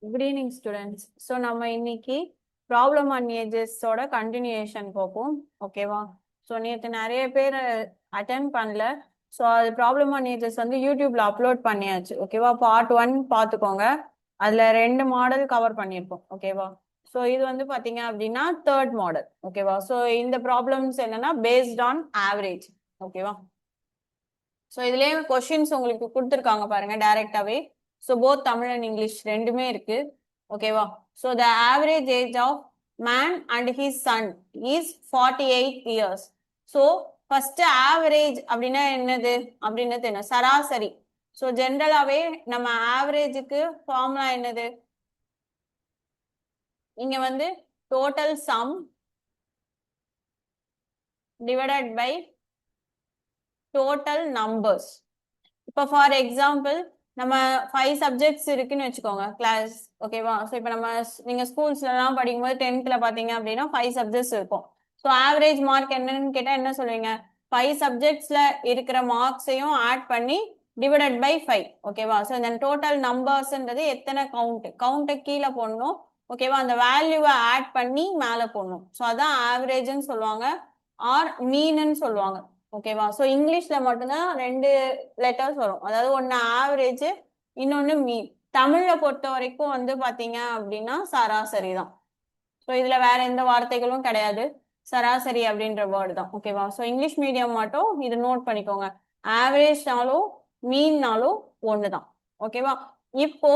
Good evening, students. So, நம்ம இன்னைக்கு problem and ஏஜஸோட continuation பார்ப்போம். ஓகேவா? ஸோ நேற்று நிறைய பேர் அட்டென்ட் பண்ணல. ஸோ அது ப்ராப்ளம் அண்ட் ஏஜஸ் வந்து யூடியூப்ல அப்லோட் பண்ணியாச்சு. ஓகேவா? பார்ட் 1 பார்த்துக்கோங்க. அதுல 2 மாடல் கவர் பண்ணியிருப்போம். ஓகேவா? ஸோ இது வந்து பாத்தீங்க அப்படின்னா தேர்ட் மாடல். ஓகேவா? ஸோ இந்த ப்ராப்ளம்ஸ் என்னன்னா பேஸ்ட் ஆன் ஆவரேஜ். ஓகேவா? ஸோ இதுலயே கொஸ்டின்ஸ் உங்களுக்கு கொடுத்துருக்காங்க பாருங்க டைரக்டாவே. So both Tamil and English ரெண்டுமே இருக்கு. ஓகேவா? So the average age of man and his son is 48 years. So first average அப்படின்னா என்னது அப்படின்றது என்ன? சராசரி. ஸோ ஜென்ரலாவே நம்ம ஆவரேஜுக்கு ஃபார்முலா என்னது? இங்க வந்து total sum divided by total numbers. இப்போ ஃபார் எக்ஸாம்பிள் நம்ம 5 சப்ஜெக்ட்ஸ் இருக்குன்னு வச்சுக்கோங்க கிளாஸ். ஓகேவா? ஸோ இப்போ நீங்க ஸ்கூல்ஸ்லாம் படிக்கும்போது 10th பாத்தீங்க அப்படின்னா 5 சப்ஜெக்ட்ஸ் இருக்கும். ஸோ ஆவரேஜ் மார்க் என்னன்னு கேட்டா என்ன சொல்லுவீங்க? 5 சப்ஜெக்ட்ஸ்ல இருக்கிற மார்க்ஸையும் ஆட் பண்ணி டிவைடட் பை 5. ஓகேவா? ஸோ இந்த டோட்டல் நம்பர்ஸ்ன்றது எத்தனை கவுண்ட்டை கீழே போடணும். ஓகேவா? அந்த வேல்யூவை ஆட் பண்ணி மேலே போடணும். ஸோ அதான் ஆவரேஜ்னு சொல்லுவாங்க, ஆர் மீன்னு சொல்லுவாங்க. ஓகேவா? ஸோ இங்கிலீஷ்ல மட்டும்தான் 2 லெட்டர்ஸ் வரும். அதாவது ஒன்னு ஆவரேஜ், இன்னொன்னு மீன். தமிழ்ல பொறுத்த வரைக்கும் வந்து பாத்தீங்க அப்படின்னா சராசரி தான். ஸோ இதுல வேற எந்த வார்த்தைகளும் கிடையாது, சராசரி அப்படின்ற வேர்டு தான். ஓகேவா? ஸோ இங்கிலீஷ் மீடியம் மட்டும் இது நோட் பண்ணிக்கோங்க, ஆவரேஜ்னாலும் மீன்னாலும் ஒண்ணுதான். ஓகேவா? இப்போ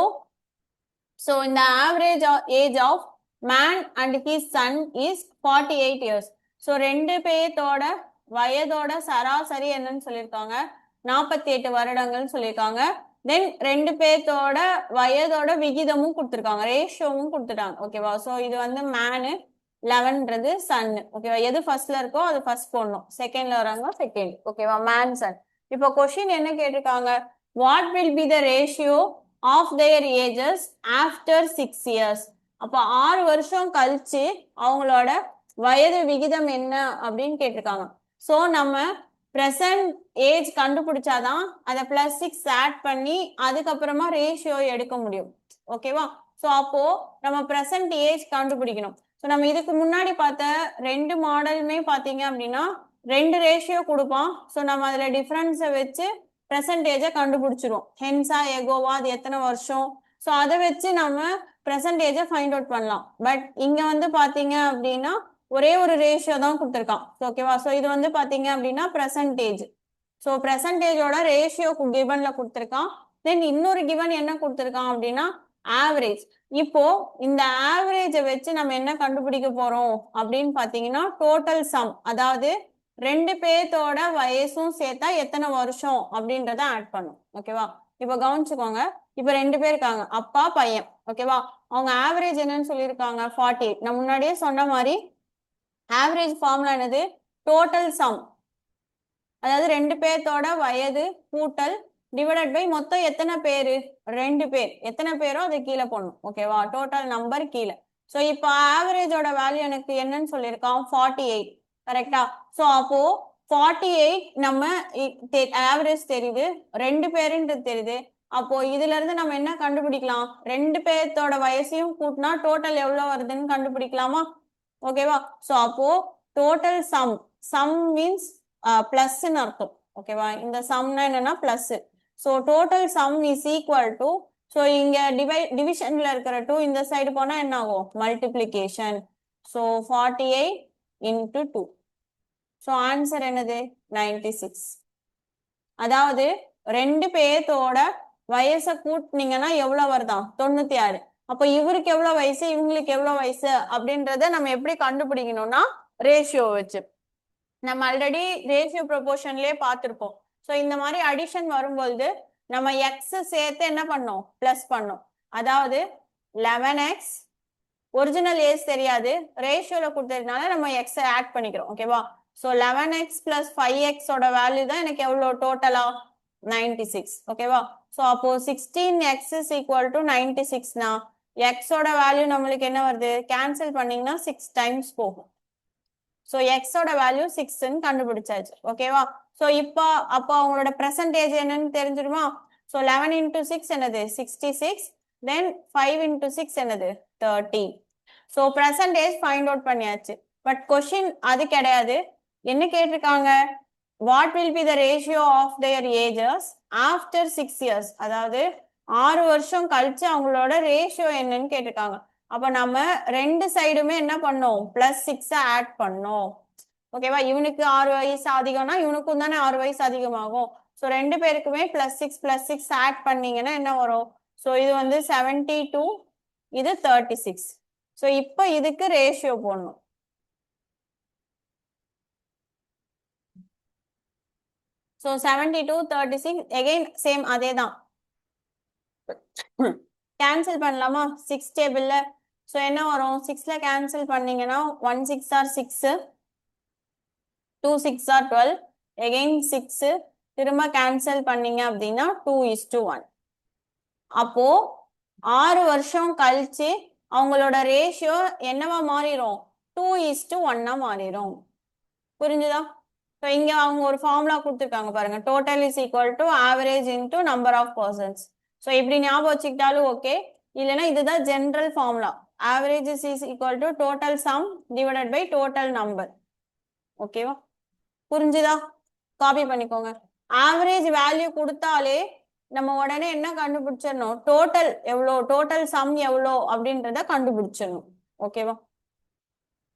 ஸோ இந்த average age of man and his son is 48 years. So 2 பேர்த்தோட வயதோட சராசரி என்னன்னு சொல்லியிருக்காங்க? 48 வருடங்கள் சொல்லியிருக்காங்க. தென் 2 பேர்த்தோட வயதோட விகிதமும் கொடுத்துருக்காங்க, ரேஷியோவும் கொடுத்துட்டாங்க. ஓகேவா? ஸோ இது வந்து மேனு, 11ன்றது சன். ஓகேவா? எது ஃபர்ஸ்ட்ல இருக்கோ அது ஃபர்ஸ்ட் போடணும், செகண்ட்ல வராங்க செகண்ட். ஓகேவா? Man Sun. இப்போ கொஸ்டின் என்ன கேட்டிருக்காங்க? What will be the ratio of their ages after 6 years. அப்போ 6 வருஷம் கழிச்சு அவங்களோட வயது விகிதம் என்ன அப்படின்னு கேட்டிருக்காங்க. ஸோ நம்ம ப்ரெசன்ட் ஏஜ் கண்டுபிடிச்சாதான் அதை +6 ஆட் பண்ணி அதுக்கப்புறமா ரேஷியோ எடுக்க முடியும். ஓகேவா? ஸோ அப்போ நம்ம ப்ரெசன்ட் ஏஜ் கண்டுபிடிக்கணும். ஸோ நம்ம இதுக்கு முன்னாடி பார்த்த 2 மாடலுமே பார்த்தீங்க அப்படின்னா 2 ரேஷியோ கொடுப்பான். ஸோ நம்ம அதில் டிஃப்ரென்ஸை வச்சு ப்ரெசன்டேஜை கண்டுபிடிச்சிருவோம். ஹென்ஸா எகோவா, அது எத்தனை வருஷம். ஸோ அதை வச்சு நம்ம ப்ரெசன்டேஜை ஃபைண்ட் அவுட் பண்ணலாம். பட் இங்கே வந்து பார்த்தீங்க அப்படின்னா ஒரே ஒரு ரேஷியோ தான் கொடுத்துருக்கான். ஓகேவா? ஸோ இது வந்து பார்த்தீங்க அப்படின்னா ப்ரெசன்டேஜ். ஸோ ப்ரெசன்டேஜோட ரேஷியோ கிவன்ல கொடுத்துருக்கான். தென் இன்னொரு கிவன் என்ன கொடுத்துருக்கான் அப்படின்னா ஆவரேஜ். இப்போ இந்த ஆவரேஜை வச்சு நம்ம என்ன கண்டுபிடிக்க போறோம் அப்படின்னு பாத்தீங்கன்னா டோட்டல் சம், அதாவது 2 பேர்த்தோட வயசும் சேர்த்தா எத்தனை வருஷம் அப்படின்றத ஆட் பண்ணும். ஓகேவா? இப்போ கவனிச்சுக்கோங்க. இப்போ 2 பேர் இருக்காங்க, அப்பா பையன். ஓகேவா? அவங்க ஆவரேஜ் என்னன்னு சொல்லியிருக்காங்க? 48. நான் முன்னாடியே சொன்ன மாதிரி ஆவரேஜ் ஃபார்முலா என்னது? டோட்டல் சம், அதாவது 2 பேர்த்தோட வயது கூட்டல் டிவைடட் பை மொத்தம் எத்தனை பேரு? 2 பேர். எத்தனை பேரோ அதை கீழே போடணும். ஓகேவா? டோட்டல் நம்பர் கீழே. ஸோ இப்போ ஆவரேஜோட வேல்யூ எனக்கு என்னன்னு சொல்லியிருக்கான்? 48. கரெக்டா? ஸோ அப்போ 48 நம்ம ஆவரேஜ் தெரியுது, 2 பேருன்றது தெரியுது. அப்போ இதுல இருந்து நம்ம என்ன கண்டுபிடிக்கலாம்? 2 பேர்த்தோட வயசையும் கூட்டினா டோட்டல் எவ்வளவு வருதுன்னு கண்டுபிடிக்கலாமா? ஓகேவா? ஸோ அப்போ டோட்டல் சம், சம் மீன்ஸ் பிளஸ்ன்னு அர்த்தம். ஓகேவா? இந்த சம்னா என்னன்னா plus. So total some is equal to, so இங்க டிவிஷன்ல இருக்கிற 2 இந்த சைடு போனா என்ன ஆகும்? Multiplication. So 48 into 2. So answer என்னது? 96. அதாவது 2 பேர்த்தோட வயசை கூட்டினீங்கன்னா எவ்வளவு வருதான்? 96. அப்ப இவருக்கு எவ்வளவு வயசு, இவங்களுக்கு எவ்வளவு வயசு அப்படின்றத நம்ம எப்படி கண்டுபிடிக்கணும்னா ரேஷியோ வச்சு. நம்ம ஆல்ரெடி ரேஷியோ ப்ரொபோர்ஷன்லயே பார்த்துருப்போம். ஸோ இந்த மாதிரி அடிஷன் வரும்பொழுது நம்ம எக்ஸ் சேர்த்து என்ன பண்ணோம்? பிளஸ் பண்ணோம். அதாவது 11x, ஒரிஜினல் ஏஜ் தெரியாது, ரேஷியோல கொடுத்ததுனால நம்ம எக்ஸ் ஆட் பண்ணிக்கிறோம். ஓகேவா? ஸோ 11x + 5x ஓட வேல்யூ தான் எனக்கு எவ்வளோ டோட்டலா? 96. ஓகேவா? ஸோ அப்போ 16x = 96னா எக்ஸோட வேல்யூ நம்மளுக்கு என்ன வருது? கேன்சல் பண்ணீங்கன்னா 6 டைம்ஸ் போகும். ஸோ எக்ஸோட வேல்யூ 6ன்னு கண்டுபிடிச்சாச்சு. ஓகேவா? ஸோ அப்போ அவங்களோட ப்ரெசன்டேஜ் என்னன்னு தெரிஞ்சிருமா? ஸோ 11 × 6 என்னது? 66. தென் 5 into 6 என்னது 30. So present age find out பண்ணியாச்சு. பட் கொஷின் அது கிடையாது. என்ன கேட்டிருக்காங்க, what will be the ratio of their ages after 6 years, அதாவது 6 வருஷம் கழிச்சு அவங்களோட ரேஷியோ என்னன்னு கேட்டிருக்காங்க. அப்ப நம்ம ரெண்டு சைடுமே என்ன பண்ணோம், +6 ஆட் பண்ணோம். ஓகேவா, இவனுக்கு 6 வயசு அதிகம்னா இவனுக்கும் தானே 6 வயசு அதிகமாகும். ஸோ ரெண்டு பேருக்குமே +6 ஆட் பண்ணீங்கன்னா என்ன வரும், ஸோ இது வந்து 72, இது 36. ஸோ இப்போ இதுக்கு ரேஷியோ போடணும். ஸோ 72, 36 எகைன் சேம் அதே தான். கேன்சல் பண்ணலாமா 6 டேபிள்ல. ஸோ என்ன வரும், 6ல கேன்சல் பண்ணீங்கன்னா 1 6 ஆர் 6, 2 6 ஆர் 12, எகைன் 6 திரும்ப கேன்சல் பண்ணீங்க அப்படின்னா 2:1. அப்போ 6 வருஷம் கழிச்சு அவங்களோட ரேஷியோ என்னவா மாறிடும், 2:1 மாறிடும். புரிஞ்சுதா? ஸோ இங்க அவங்க ஒரு ஃபார்முலா கொடுத்துருக்காங்க பாருங்க, total is equal to average into number of persons. So இப்படி ஞாபகம் வச்சுக்கிட்டாலும் ஓகே, இல்லைன்னா இதுதான் general formula, average is equal to total sum divided by total number. ஓகேவா, புரிஞ்சுதா? காப்பி பண்ணிக்கோங்க. ஆவரேஜ் வேல்யூ கொடுத்தாலே நம்ம உடனே என்ன கண்டுபிடிச்சிடணும், டோட்டல் எவ்வளோ, டோட்டல் சம் எவ்வளோ அப்படின்றத கண்டுபிடிச்சிடணும். ஓகேவா,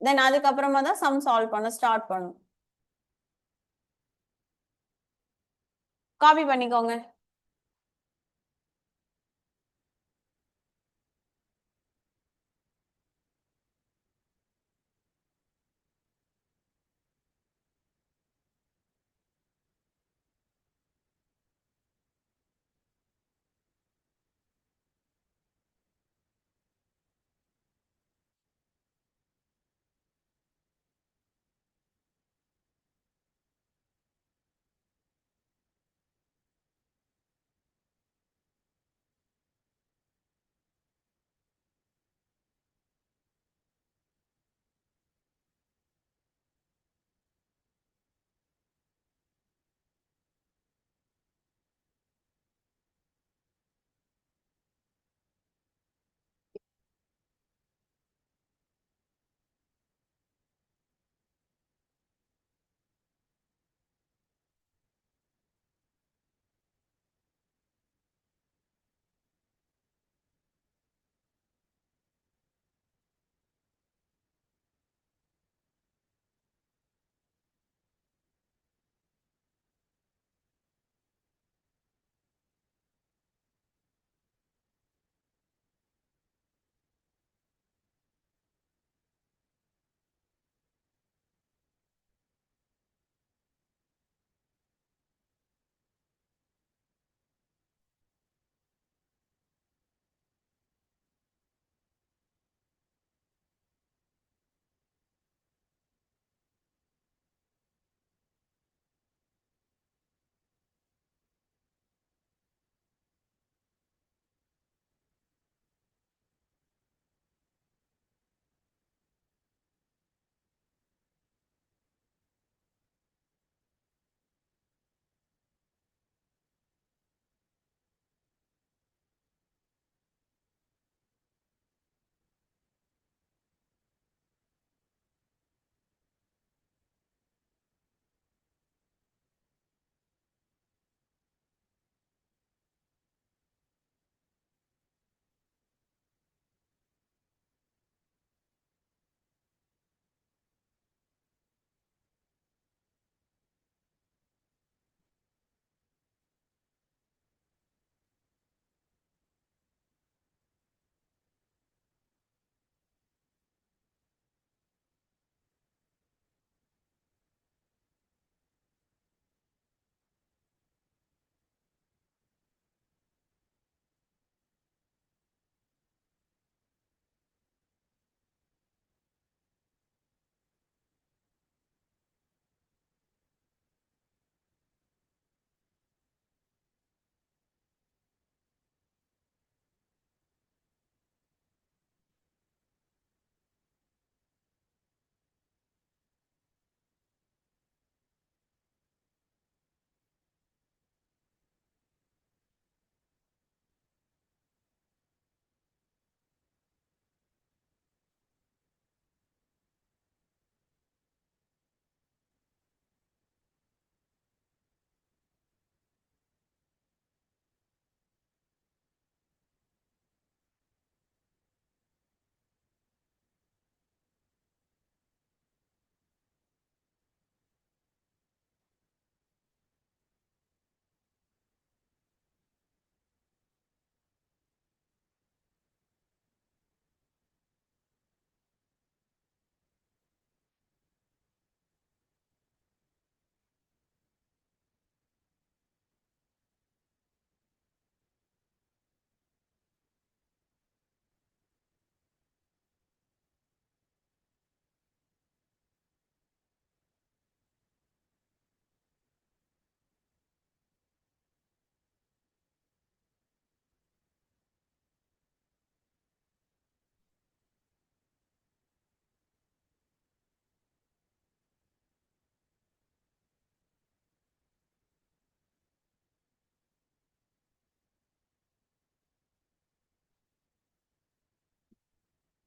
தென் அதுக்கப்புறமா தான் சம் சால்வ் பண்ண ஸ்டார்ட் பண்ணும். காப்பி பண்ணிக்கோங்க.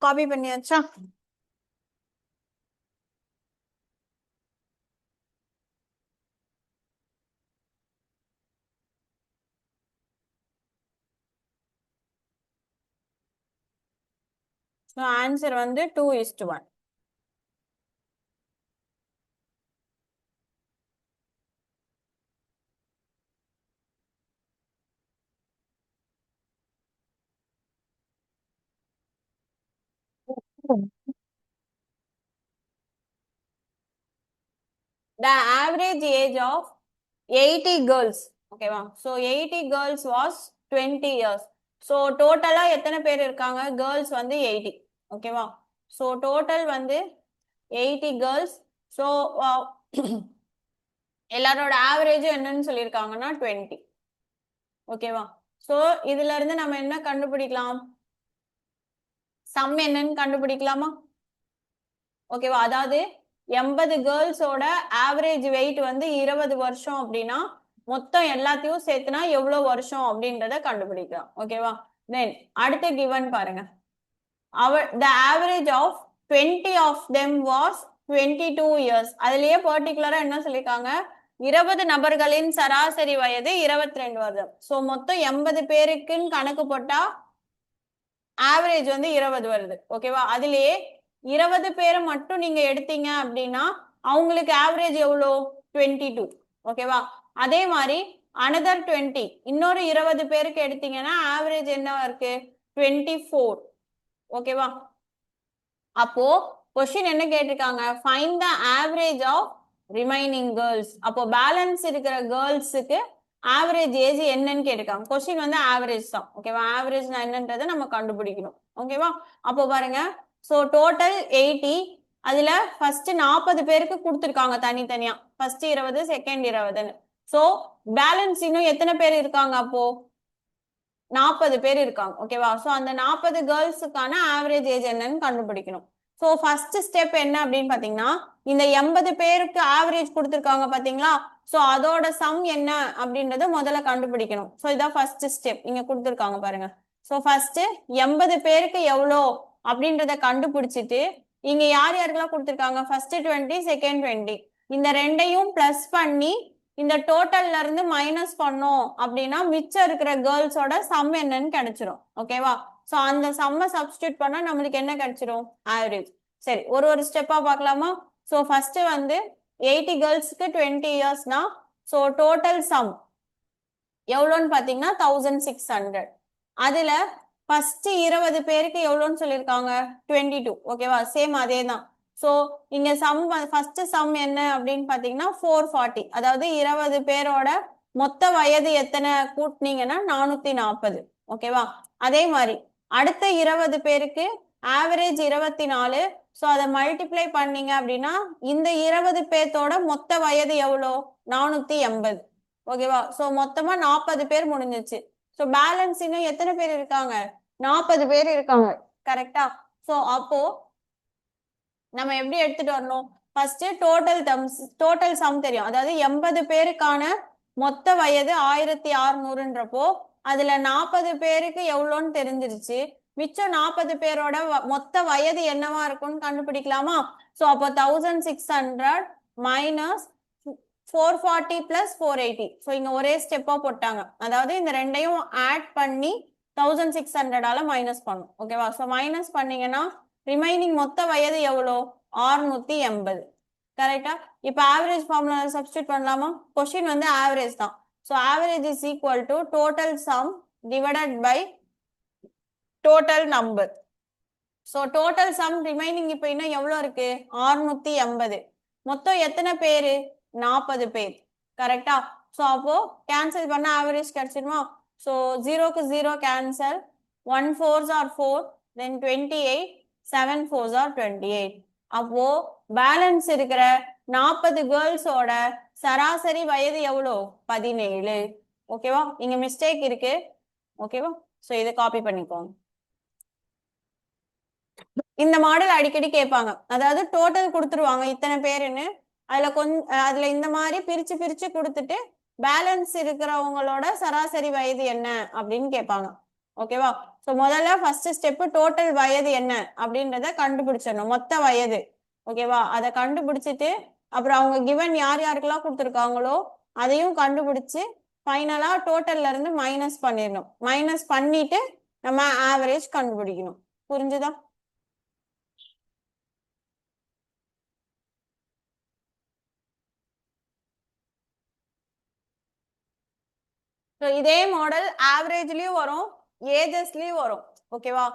காப்பி பண்ணியாச்சா? ஸோ ஆன்சர் வந்து 2:1. The average age of 80 girls, ஓகேவா? So 80 girls was 20 years. So டோட்டலா எத்தனை பேர் இருக்காங்க? கேர்ள்ஸ் வந்து 80, ஓகேவா? ஸோ டோட்டல் வந்து 80 கேர்ள்ஸ். ஸோ எல்லாரோட ஆவரேஜும் என்னன்னு சொல்லியிருக்காங்கன்னா 20, ஓகேவா? ஸோ இதுல இருந்து நம்ம என்ன கண்டுபிடிக்கலாம்? சம் என்னன்னு கண்டுபிடிக்கலாமா? ஓகேவா? அதாவது 80 கேர்ள்ஸோட ஆவரேஜ் வெயிட் வந்து 20 வருஷம் அப்படின்னா மொத்தம் எல்லாத்தையும் சேர்த்துனா எவ்வளவு வருஷம் அப்படின்றத கண்டுபிடிக்கலாம், ஓகேவா? தென் அடுத்த கிவன் பாருங்க. the average of 20 of them was 22 years. அதுலயே பர்டிகுலரா என்ன சொல்லிருக்காங்க? 20 நபர்களின் சராசரி வயது 22 வருடம். சோ மொத்தம் 80 பேருக்குன்னு கணக்கு போட்டா ஆவரேஜ் வந்து 20 வருது, ஓகேவா? அதுலயே 20 பேரை மட்டும் நீங்க எடுத்தீங்க அப்படின்னா அவங்களுக்கு ஆவரேஜ் எவ்வளோ? 22, ஓகேவா? அதே மாதிரி அனதர் 20 இன்னொரு 20 பேருக்கு எடுத்தீங்கன்னா ஆவரேஜ் என்ன இருக்கு? 24, ஓகேவா? அப்போ கொஸ்டின் என்ன கேட்டிருக்காங்க? Find the average of remaining girls. அப்போ பேலன்ஸ் இருக்கிற கேர்ள்ஸுக்கு ஆவரேஜ் ஏஜ் என்னன்னு கேட்டிருக்காங்க. கொஸ்டின் வந்து ஆவரேஜ் தான், ஓகேவா? ஆவரேஜ் என்னன்றதை நம்ம கண்டுபிடிக்கணும், ஓகேவா? அப்போ பாருங்க, ஸோ டோட்டல் 80, அதுல ஃபர்ஸ்ட் 40 பேருக்கு கொடுத்துருக்காங்க தனித்தனியா. ஃபர்ஸ்ட் 20, செகண்ட் 20ன்னு. ஸோ பேலன்ஸ் இன்னும் எத்தனை பேர் இருக்காங்க? அப்போ 40 பேர் இருக்காங்க, ஓகேவா? ஸோ அந்த 40 கேர்ள்ஸுக்கான ஆவரேஜ் ஏஜ் என்னன்னு கண்டுபிடிக்கணும். ஸோ ஃபர்ஸ்ட் ஸ்டெப் என்ன அப்படின்னு பாத்தீங்கன்னா, இந்த 80 பேருக்கு ஆவரேஜ் கொடுத்துருக்காங்க பாத்தீங்களா? ஸோ அதோட சம் என்ன அப்படின்றத முதல்ல கண்டுபிடிக்கணும். ஸோ இதான் ஃபர்ஸ்ட் ஸ்டெப். இங்க கொடுத்துருக்காங்க பாருங்க. ஸோ ஃபர்ஸ்ட் 80 பேருக்கு எவ்வளோ அப்படின்றத கண்டுபிடிச்சிட்டு இங்க யார் யாருக்கெல்லாம் கொடுத்துருக்காங்க? ஃபர்ஸ்ட் 20, செகண்ட் 20, இந்த ரெண்டையும் பிளஸ் பண்ணி இந்த டோட்டல்ல இருந்து மைனஸ் பண்ணோம் அப்படின்னா மிச்சம் இருக்கிற கேர்ள்ஸோட சம் என்னன்னு கிடைச்சிரும், ஓகேவா? சோ அந்த சம்ம சப்ஸ்டியூட் பண்ணா நம்மளுக்கு என்ன கிடைச்சிரும்? ஆவரேஜ். சரி, ஒரு ஒரு ஸ்டெப்பா பார்க்கலாமா? சோ ஃபர்ஸ்ட் வந்து 80 கேர்ள்ஸ்க்கு 20 இயர்ஸ்னா சோ டோட்டல் சம் எவ்வளோன்னு பாத்தீங்கன்னா 1600. அதுல ஃபர்ஸ்ட் 20 பேருக்கு எவ்வளோன்னு சொல்லியிருக்காங்க? 22, ஓகேவா? சேம் அதே தான். ஸோ இங்க சம் ஃபர்ஸ்ட் சம் என்ன அப்படின்னு பாத்தீங்கன்னா 440. அதாவது 20 பேரோட மொத்த வயது எத்தனை கூட்டினீங்கன்னா 440, ஓகேவா? அதே மாதிரி அடுத்த 20 பேருக்கு ஆவரேஜ் 24. ஸோ அதை மல்டிப்ளை பண்ணீங்க அப்படின்னா இந்த 20 பேர்த்தோட மொத்த வயது எவ்வளோ? 480, ஓகேவா? ஸோ மொத்தமா 40 பேர் முடிஞ்சிச்சு. ஸோ பேலன்ஸ் இன்னும் எத்தனை பேர் இருக்காங்க? 40 பேர் இருக்காங்க, கரெக்டா? ஸோ அப்போ நம்ம எப்படி எடுத்துட்டு வரணும்? ஃபர்ஸ்ட் டோட்டல் சம் தெரியும். அதாவது 80 பேருக்கான மொத்த வயது 1600ன்றப்போ அதுல 40 பேருக்கு எவ்வளோன்னு தெரிஞ்சிருச்சு. மிச்சம் 40 பேரோட மொத்த வயது என்னவா இருக்கும்னு கண்டுபிடிக்கலாமா? ஸோ அப்போ 1600 மைனஸ் 440 பிளஸ் 480. ஸோ இங்க ஒரே ஸ்டெப்பா போட்டாங்க. அதாவது இந்த ரெண்டையும் ஆட் பண்ணி 1600ஆல மைனஸ் பண்ணும், ஓகேவா? ஸோ மைனஸ் பண்ணீங்கன்னா ரிமைனிங் மொத்த வயது எவ்வளோ? 680, கரெக்டா? இப்ப ஆவரேஜ் ஃபார்முலா சப்ஸ்டியூட் பண்ணலாமா? கொஸ்டின் வந்து ஆவரேஜ் தான். So average is equal to total sum divided by total number. So total sum remaining இப்போ இன்னும் எவ்வளோ இருக்கு? 680. மொத்தம் எத்தனை பேரு? 40 பேர், கரெக்டா? ஸோ அப்போ கேன்சல் பண்ண ஆவரேஜ் கிடைச்சிருமா? ஸோ 0க்கு 0 cancel, 1 4s are 4, then 28, 7 4s are 28. அப்போ பேலன்ஸ் இருக்கிற 40 கேர்ள்ஸோட சராசரி வயது எவ்வளோ? 17, ஓகேவா? இங்க மிஸ்டேக் இருக்கு, ஓகேவா? ஸோ இதை காப்பி பண்ணிக்கோங்க. இந்த மாடல் அடிக்கடி கேட்பாங்க. அதாவது டோட்டல் கொடுத்துருவாங்க இத்தனை பேருன்னு, அதுல இந்த மாதிரி பிரிச்சு பிரிச்சு கொடுத்துட்டு பேலன்ஸ் இருக்கிறவங்களோட சராசரி வயது என்ன அப்படின்னு கேட்பாங்க, ஓகேவா? சோ முதல்ல ஃபர்ஸ்ட் ஸ்டெப் டோட்டல் வயது என்ன அப்படின்றத கண்டுபிடிச்சிடணும், மொத்த வயது. ஓகேவா? அதை கண்டுபிடிச்சிட்டு அப்புறம் அவங்க கிவன் யார் யாருக்கெல்லாம் கொடுத்துருக்காங்களோ அதையும் கண்டுபிடிச்சு ஃபைனலா டோட்டல்ல இருந்து மைனஸ் பண்ணிடணும். மைனஸ் பண்ணிட்டு நம்ம ஆவரேஜ் கண்டுபிடிக்கணும். புரிஞ்சுதா? ஸோ இதே மாடல் ஆவரேஜ்லயும் வரும், ஏஜஸ்லயும் வரும். ஓகேவா?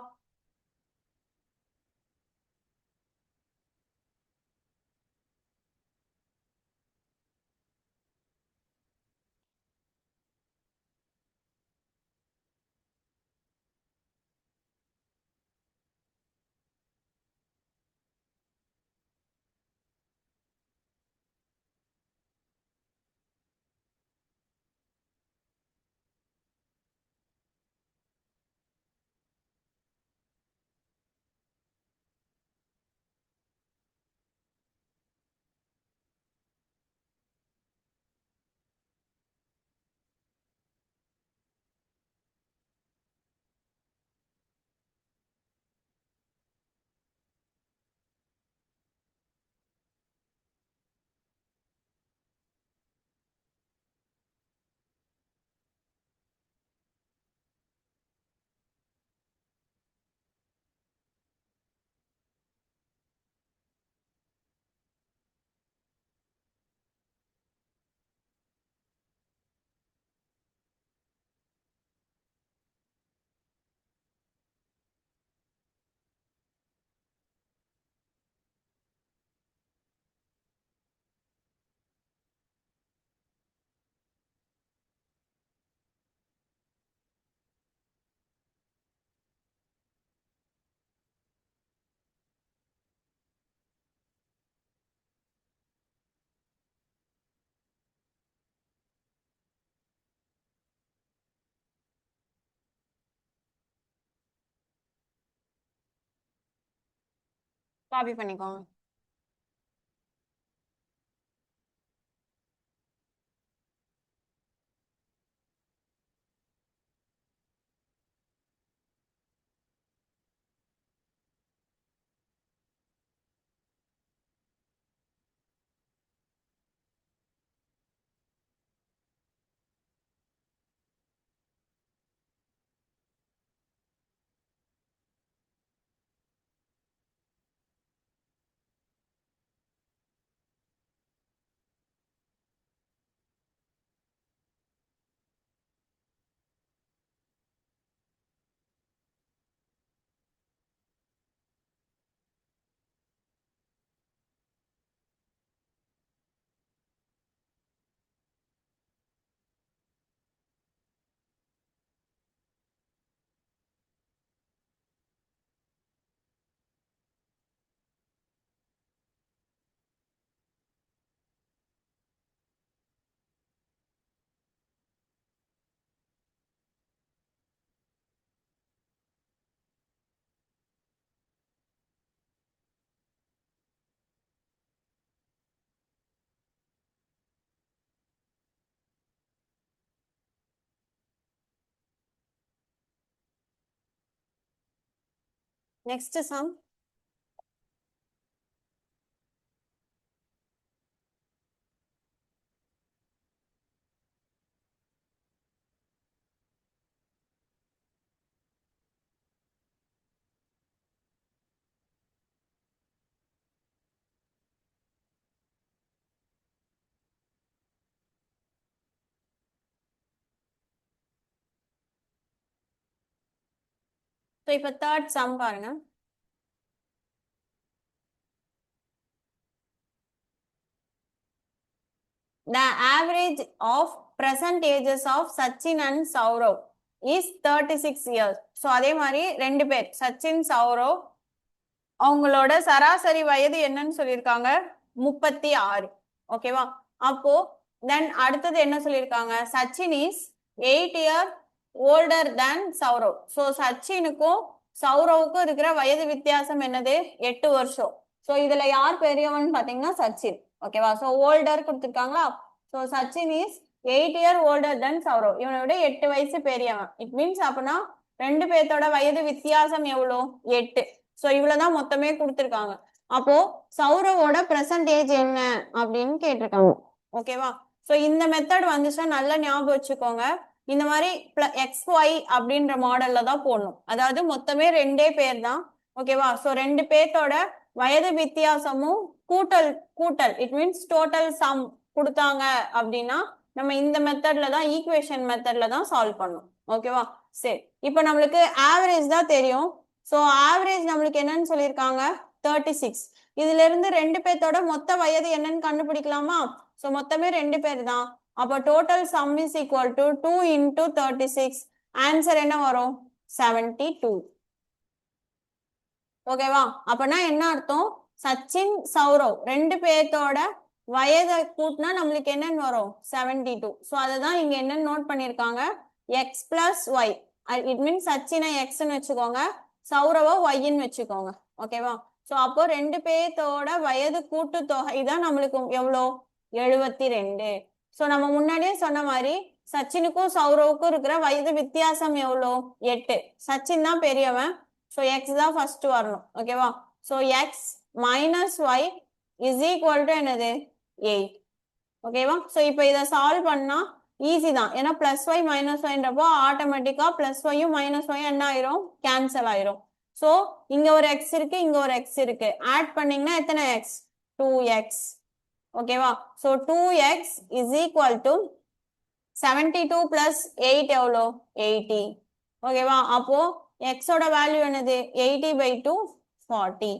காப்பி பண்ணிக்கோங்க. Next sum. ஸோ இப்போ தேர்ட் சம் பாருங்க. The average of present ages of Sachin and Saurav is 36 years. So அதே மாதிரி ரெண்டு பேர் சச்சின் சௌரவ் அவங்களோட சராசரி வயது என்னன்னு சொல்லியிருக்காங்க, 36. ஓகேவா? அப்போ தென் அடுத்தது என்ன சொல்லியிருக்காங்க, Sachin is 8 year older than Sourav. So சச்சினுக்கும் சௌரவுக்கும் இருக்கிற வயது வித்தியாசம் என்னது, 8 வருஷம். ஸோ இதுல யார் பெரியவன் பாத்தீங்கன்னா சச்சின். ஓகேவா? ஸோ ஓல்டர் கொடுத்துருக்காங்களா. So Sachin is 8 year older then Sourav. இவனை விட 8 வயசு பெரியவன். இட் மீன்ஸ் அப்படின்னா ரெண்டு பேர்த்தோட வயது வித்தியாசம் எவ்வளோ 8. ஸோ இவ்வளவுதான் மொத்தமே கொடுத்துருக்காங்க. அப்போ சௌரவோட பிரசன்டேஜ் என்ன அப்படின்னு கேட்டிருக்காங்க. ஓகேவா? ஸோ இந்த மெத்தட் வந்துச்சுன்னா நல்லா ஞாபகம் வச்சுக்கோங்க. இந்த மாதிரி எக்ஸ் ஒய் அப்படின்ற மாடல்ல தான் போடணும். அதாவது மொத்தமே ரெண்டே பேர் தான். ஓகேவா? ஸோ ரெண்டு பேர்த்தோட வயது வித்தியாசமும் கூட்டல் கூட்டல் இட் மீன்ஸ் டோட்டல் சம் கொடுத்தாங்க அப்படின்னா நம்ம இந்த மெத்தட்ல தான் ஈக்குவேஷன் மெத்தட்ல தான் சால்வ் பண்ணணும். ஓகேவா? சரி, இப்போ நம்மளுக்கு ஆவரேஜ் தான் தெரியும். ஸோ ஆவரேஜ் நம்மளுக்கு என்னன்னு சொல்லியிருக்காங்க 36. இதுல இருந்து ரெண்டு பேர்த்தோட மொத்த வயது என்னன்னு கண்டுபிடிக்கலாமா? ஸோ மொத்தமே ரெண்டு பேர் தான். அப்போ total some is equal to 2 into 36. Answer என்ன வரும்? 72. ஓகேவா? அப்பனா என்ன அர்த்தம்? சச்சின் சௌரவ் ரெண்டு பேர்த்தோட வயதை கூட்டினா நம்மளுக்கு என்னன்னு வரும்? 72. ஸோ அதை தான் இங்க என்னன்னு நோட் பண்ணியிருக்காங்க, X plus Y. It means சச்சினை எக்ஸ்ன்னு வச்சுக்கோங்க, சௌரவ ஒய்ன்னு வச்சுக்கோங்க. ஓகேவா? ஸோ அப்போ ரெண்டு பேர்த்தோட வயது கூட்டு தொகை தான் நம்மளுக்கு எவ்வளோ? 72. ஸோ நம்ம முன்னாடியே சொன்ன மாதிரி சச்சினுக்கும் சௌரவுக்கும் இருக்கிற வயது வித்தியாசம் எவ்வளோ? 8. சச்சின் தான் பெரியவன். ஸோ எக்ஸ் தான் ஃபர்ஸ்ட் வரணும். ஓகேவா? So X minus Y is equal to என்னது? 8. ஓகேவா? ஸோ இப்போ இதை சால்வ் பண்ணா ஈஸி தான். ஏன்னா பிளஸ் ஒய் மைனஸ் ஒய்ன்றப்போ ஆட்டோமேட்டிக்கா பிளஸ் ஒய்யும் மைனஸ் ஒய்யும் என்ன ஆயிரும்? கேன்சல் ஆயிரும். ஸோ இங்க ஒரு எக்ஸ் இருக்கு, இங்க ஒரு எக்ஸ் இருக்கு. ஆட் பண்ணீங்கன்னா எத்தனை எக்ஸ்? 2x. ஓகேவா? So 2x is equal to 72 plus 8 எவ்வளோ? 80. ஓகேவா? அப்போ எக்ஸோட வேல்யூ என்னது? 80/2 40.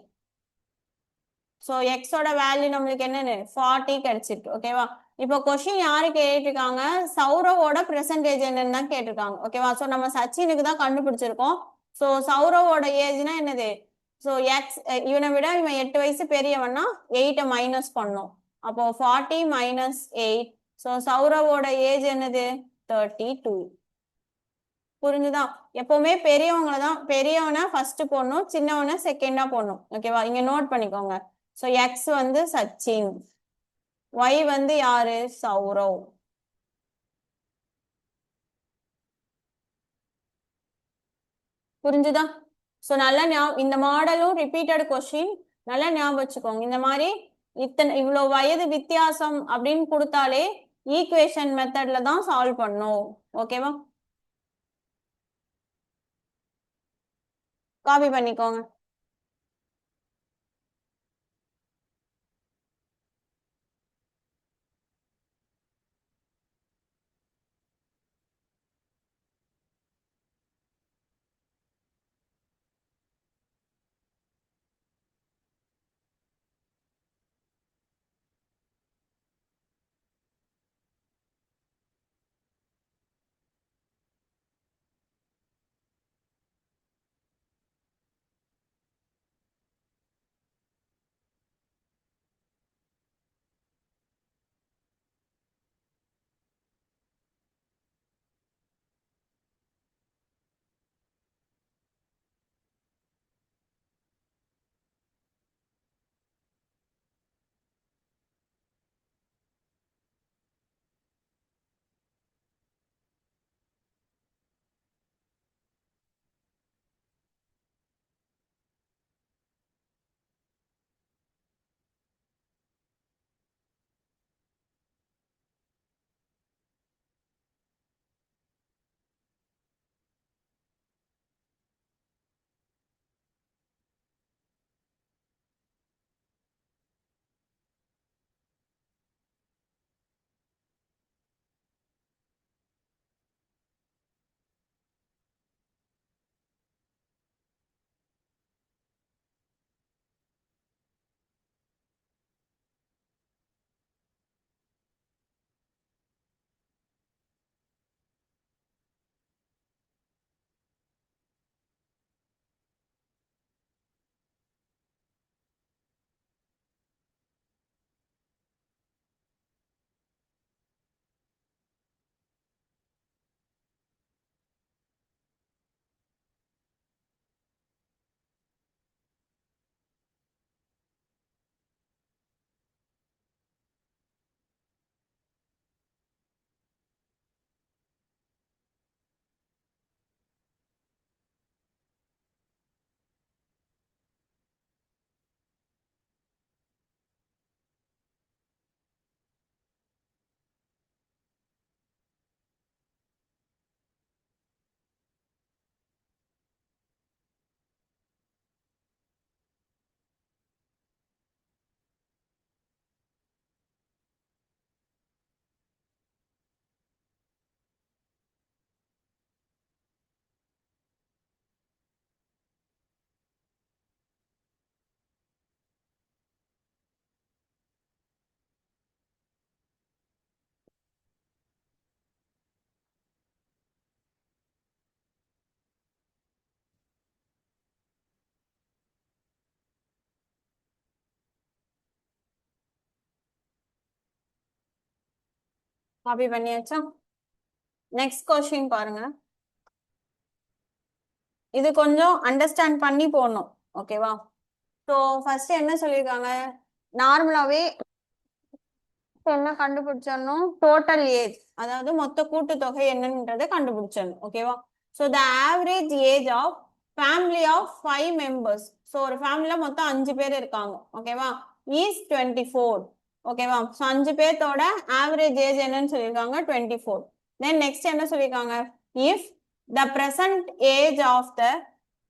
ஸோ எக்ஸோட வேல்யூ நம்மளுக்கு என்னன்னு 40 கிடைச்சிருக்கு. ஓகேவா? இப்போ கொஸ்டின் யாரு கேட்டிருக்காங்க? சௌரவோட பெர்சன்டேஜ் என்னன்னு தான் கேட்டிருக்காங்க. ஓகேவா? ஸோ நம்ம சச்சினுக்கு தான் கண்டுபிடிச்சிருக்கோம். ஸோ சௌரவோட ஏஜ்னா என்னது? ஸோ எக்ஸ் இவனை விட இவன் 8 வயசு பெரியவன்னா 8 மைனஸ் பண்ணும். அப்போ 40 மைனஸ் 8. ஸோ சௌரவோட ஏஜ் என்னது? 32. புரிஞ்சுதா? எப்பவுமே பெரியவங்கள தான், பெரியவனை ஃபர்ஸ்ட் போடணும், சின்னவனை செகண்டா போடணும். ஓகேவா? இங்க நோட் பண்ணிக்கோங்க. ஸோ எக்ஸ் வந்து சச்சின், ஒய் வந்து யாரு? சௌரவ். புரிஞ்சுதா? ஸோ நல்லா இந்த மாடலும் ரிப்பீட்டட் கொஸ்டின் நல்லா ஞாபகம் வச்சுக்கோங்க. இந்த மாதிரி இவ்வளோ வயது வித்தியாசம் அப்படின்னு கொடுத்தாலே ஈக்குவேஷன் மெத்தட்ல தான் சால்வ் பண்ணும். ஓகேவா? காப்பி பண்ணிக்கோங்க. காப்பி பண்ணியாச்சா? நெக்ஸ்ட் கொஸ்டின் பாருங்க. இது கொஞ்சம் அண்டர்ஸ்டாண்ட் பண்ணி போடணும். ஓகேவா? ஸோ ஃபர்ஸ்ட் என்ன சொல்லியிருக்காங்க, நார்மலாவே என்ன கண்டுபிடிச்சிடணும், டோட்டல் ஏஜ், அதாவது மொத்த கூட்டுத்தொகை என்னன்றதை கண்டுபிடிச்சிடணும். ஓகேவா? So the average age of family of 5 members. So ஒரு ஃபேமிலியில மொத்தம் 5 பேர் இருக்காங்க. ஓகேவா? இஸ் 24. ஓகேவா? ஸோ 5 பேர்த்தோட ஆவரேஜ் ஏஜ் என்னன்னு சொல்லியிருக்காங்க, 24. தென் நெக்ஸ்ட் என்ன சொல்லியிருக்காங்க, if the present age of the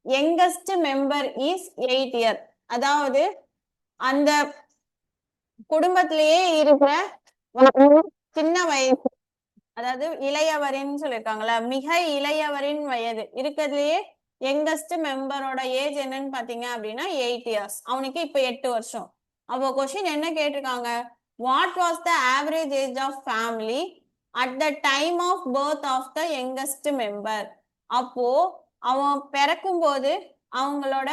youngest member is 8 year. அதாவது அந்த குடும்பத்திலேயே இருக்கிற சின்ன வயசு, அதாவது இளையவரின் சொல்லியிருக்காங்கல்ல, மிக இளையவரின் வயது இருக்கிறதுலயே யங்கஸ்ட் மெம்பரோட ஏஜ் என்னன்னு பாத்தீங்க அப்படின்னா 8 இயர்ஸ். அவனுக்கு இப்ப 8 வருஷம். அப்போ கொஸ்டின் என்ன கேட்டிருக்காங்க, what was the average age of family at the time of birth of the youngest member. அப்போ அவன் பிறக்கும் போது அவங்களோட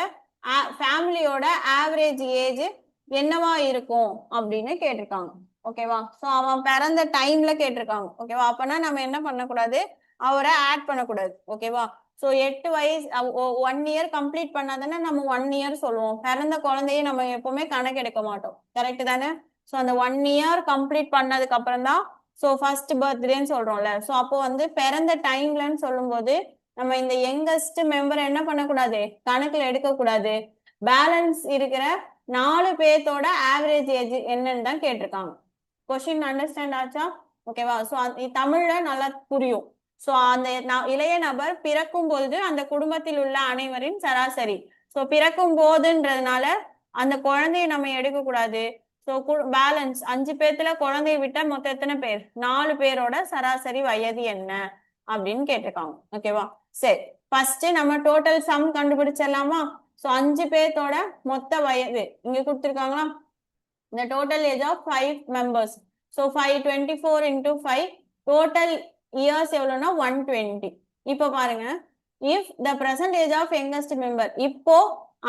ஃபேமிலியோட ஆவரேஜ் ஏஜ் என்னவா இருக்கும் அப்படின்னு கேட்டிருக்காங்க. ஓகேவா? சோ அவன் பிறந்த டைம்ல கேட்டிருக்காங்க. ஓகேவா? அப்பனா நம்ம என்ன பண்ணக்கூடாது, அவரை ஆட் பண்ணக்கூடாது. ஓகேவா? சோ 8 வயசு 1 இயர் கம்ப்ளீட் பண்ணாதானே நம்ம 1 இயர் சொல்லுவோம். பிறந்த குழந்தைய நம்ம எப்பவுமே கணக்கு எடுக்க மாட்டோம். கரெக்ட் தானே? சோ அந்த 1 இயர் கம்ப்ளீட் பண்ணதுக்கு அப்புறம் தான் சோ ஃபர்ஸ்ட் பர்த்டேன்னு சொல்றோம்ல. சோ அப்போ வந்து பிறந்த டைம்லன்னு சொல்லும் போது நம்ம இந்த யங்கஸ்ட் மெம்பர் என்ன பண்ணக்கூடாது, கணக்குல எடுக்க கூடாது. பேலன்ஸ் இருக்கிற 4 பேர்த்தோட ஆவரேஜ் ஏஜ் என்னன்னு தான் கேட்டிருக்காங்க. கொஸ்டின் அண்டர்ஸ்டாண்ட் ஆச்சா? ஓகேவா? சோ தமிழ்ல நல்லா புரியும். சோ அந்த இளைய நபர் பிறக்கும் பொழுது அந்த குடும்பத்தில் உள்ள அனைவரின் சராசரி. சோ பிறக்கும் போதுன்றதுனால அந்த குழந்தைய நம்ம எடுக்க கூடாது. சோ பேலன்ஸ் 5 பேர்த்துல குழந்தைய விட்டா மொத்தம் எத்தனை பேர், 4 பேரோட சராசரி வயது என்ன அப்படின்னு கேட்டிருக்காங்க. ஓகேவா? சரி, ஃபர்ஸ்ட் நம்ம டோட்டல் சம் கண்டுபிடிச்சிடலாமா? சோ 5 பேர்த்தோட மொத்த வயது இங்க கொடுத்திருக்காங்களா, the total age of 5 members. So 524 into 5 total years எவ்வளவுனா 120. இப்போ பாருங்க, if the present age of youngest member, இப்போ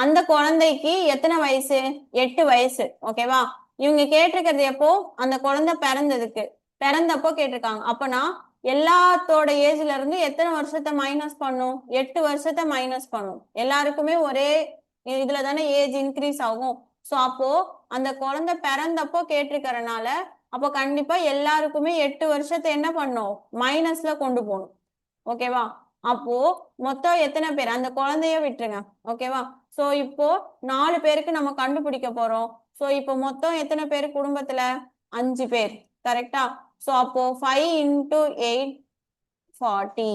அந்த குழந்தைக்கு எத்தனை வயசு, 8 வயசு. ஓகேவா? இவங்க கேட்டிருக்கிறது எப்போ, அந்த குழந்தை பிறந்தப்போ கேட்டிருக்காங்க. அப்பனா எல்லாத்தோட ஏஜ்ல இருந்து எத்தனை வருஷத்தை மைனஸ் பண்ணும், 8 வருஷத்தை மைனஸ் பண்ணும். எல்லாருக்குமே ஒரே இதுல தானே ஏஜ் இன்க்ரீஸ் ஆகும். சோ அப்போ அந்த குழந்தை பிறந்தப்போ கேட்டிருக்கிறனால அப்போ கண்டிப்பா எல்லாருக்குமே 8 வருஷத்தை என்ன பண்ணும், மைனஸ்ல கொண்டு போகணும். ஓகேவா? அப்போ மொத்தம் எத்தனை பேர், அந்த குழந்தைய விட்டுருங்க. ஓகேவா? சோ இப்போ 4 பேருக்கு நம்ம கண்டுபிடிக்க போறோம். சோ இப்போ மொத்தம் எத்தனை பேர் குடும்பத்துல, 5 பேர். கரெக்டா? சோ அப்போ 5 into 8 40.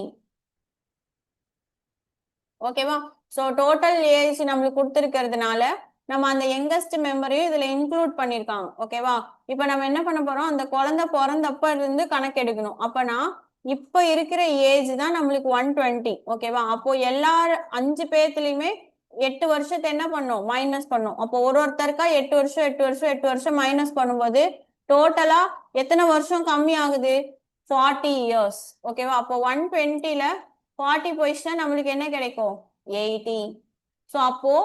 ஓகேவா? சோ டோட்டல் ஏஜ் நம்மளுக்கு கொடுத்துருக்கிறதுனால நம்ம அந்த யங்கஸ்ட் மெம்பரையும் இதுல இன்க்ளூட் பண்ணிருக்காங்க. ஓகேவா? இப்ப நம்ம என்ன பண்ண போறோம், அந்த குழந்தை பிறந்தப்ப இருந்து கணக்கு எடுக்கணும். அப்பனா இப்ப இருக்கிற ஏஜ் தான் நம்மளுக்கு 120. ஓகேவா? அப்போ எல்லாரும் 5 பேர்த்துலயுமே 8 வருஷத்தை என்ன பண்ணும், மைனஸ் பண்ணும். அப்போ ஒருத்தருக்கா 8 வருஷம் 8 வருஷம் 8 வருஷம் மைனஸ் பண்ணும்போது டோட்டலா எத்தனை வருஷம் கம்மி ஆகுது, 40 இயர்ஸ். ஓகேவா? அப்போ 120ல 40 போயிடுச்சுன்னா நம்மளுக்கு என்ன கிடைக்கும், 80. சோ அப்போ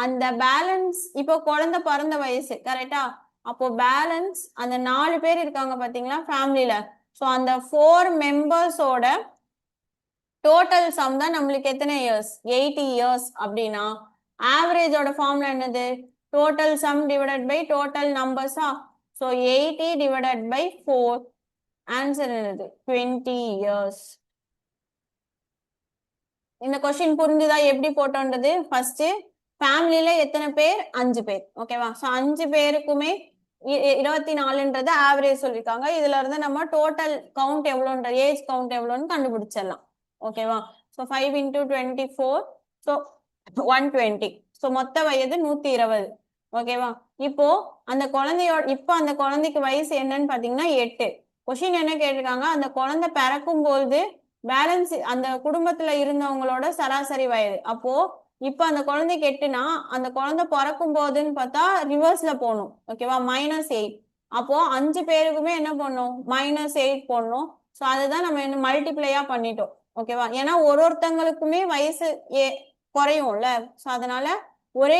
அந்த பேலன்ஸ், இப்போ குழந்தை பிறந்த வயசு கரெக்டா, அப்போ பேலன்ஸ் அந்த 4 பேர் இருக்காங்க பாத்தீங்களா ஃபேமிலியில. சோ அந்த 4 மெம்பர்ஸோட டோட்டல் சம் தான் நம்மளுக்கு எத்தனை இயர்ஸ், 80 இயர்ஸ். அப்படின்னா ஆவரேஜோட ஃபார்முலா என்னது, total sum divided by total நம்பர்ஸா. சோ 80 டிவைடட் பை 4, ஆன்சர் என்னது, 20 இயர்ஸ். இந்த கொஸ்டின் புரிஞ்சுதா எப்படி போட்டோன்றது? ஃபர்ஸ்ட் ஃபேமிலியில எத்தனை பேர், 5 பேர். ஓகேவா? சோ 5 பேருக்குமே 24ன்றது ஆவரேஜ் சொல்லிருக்காங்க. இதுல இருந்து நம்ம டோட்டல் கவுண்ட் எவ்வளோன்ற, ஏஜ் கவுண்ட் எவ்வளோன்னு கண்டுபிடிச்சிடலாம். ஓகேவா? So 5 into 24, so 120. சோ மொத்த வயது 120. ஓகேவா? இப்போ அந்த குழந்தையோட, இப்போ அந்த குழந்தைக்கு வயசு என்னன்னு பாத்தீங்கன்னா 8. கொஸ்டின் என்ன கேட்டிருக்காங்க, அந்த குழந்தை பிறக்கும் போது பேலன்ஸ் அந்த குடும்பத்துல இருந்தவங்களோட சராசரி வயது. அப்போ இப்ப அந்த குழந்தைக்கு 8னா அந்த குழந்தை பிறக்கும் போதுன்னு பார்த்தா ரிவர்ஸ்ல போகணும். ஓகேவா? -8. அப்போ 5 பேருக்குமே என்ன பண்ணும், -8 போடணும். ஸோ அதுதான் நம்ம என்ன மல்டிப்ளையா பண்ணிட்டோம். ஓகேவா? ஏன்னா ஒருத்தங்களுக்குமே வயசு குறையும்ல. ஸோ அதனால ஒரே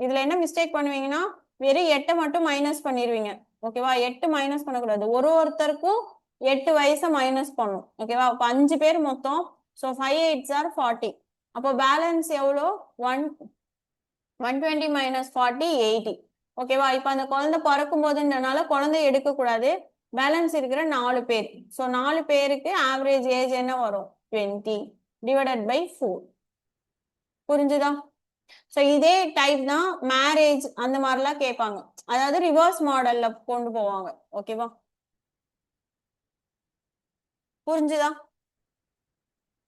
இதுல என்ன மிஸ்டேக் பண்ணுவீங்கன்னா, வெறும் 8 மட்டும் மைனஸ் பண்ணிடுவீங்க. ஓகேவா? 8 மைனஸ் பண்ணக்கூடாது, ஒருத்தருக்கும் 8 வயசை மைனஸ் பண்ணும். ஓகேவா? அப்போ 5 பேர் மொத்தம். So 5 8s are 40. அப்போ பேலன்ஸ் எவ்வளோ? 120 minus 40 80. ஓகேவா? இப்போ அந்த குழந்தை பிறக்கும் போதுன்றனால குழந்தை எடுக்கக்கூடாது. பேலன்ஸ் இருக்கிற 4 பேர். ஸோ 4 பேருக்கு ஆவரேஜ் ஏஜ் என்ன வரும்? 20 divided by 4. புரிஞ்சுதா? ஸோ இதே டைப் தான் மேரேஜ் அந்த மாதிரிலாம் கேட்பாங்க. அதாவது ரிவர்ஸ் மாடல்ல கொண்டு போவாங்க. ஓகேவா? புரிஞ்சுதா?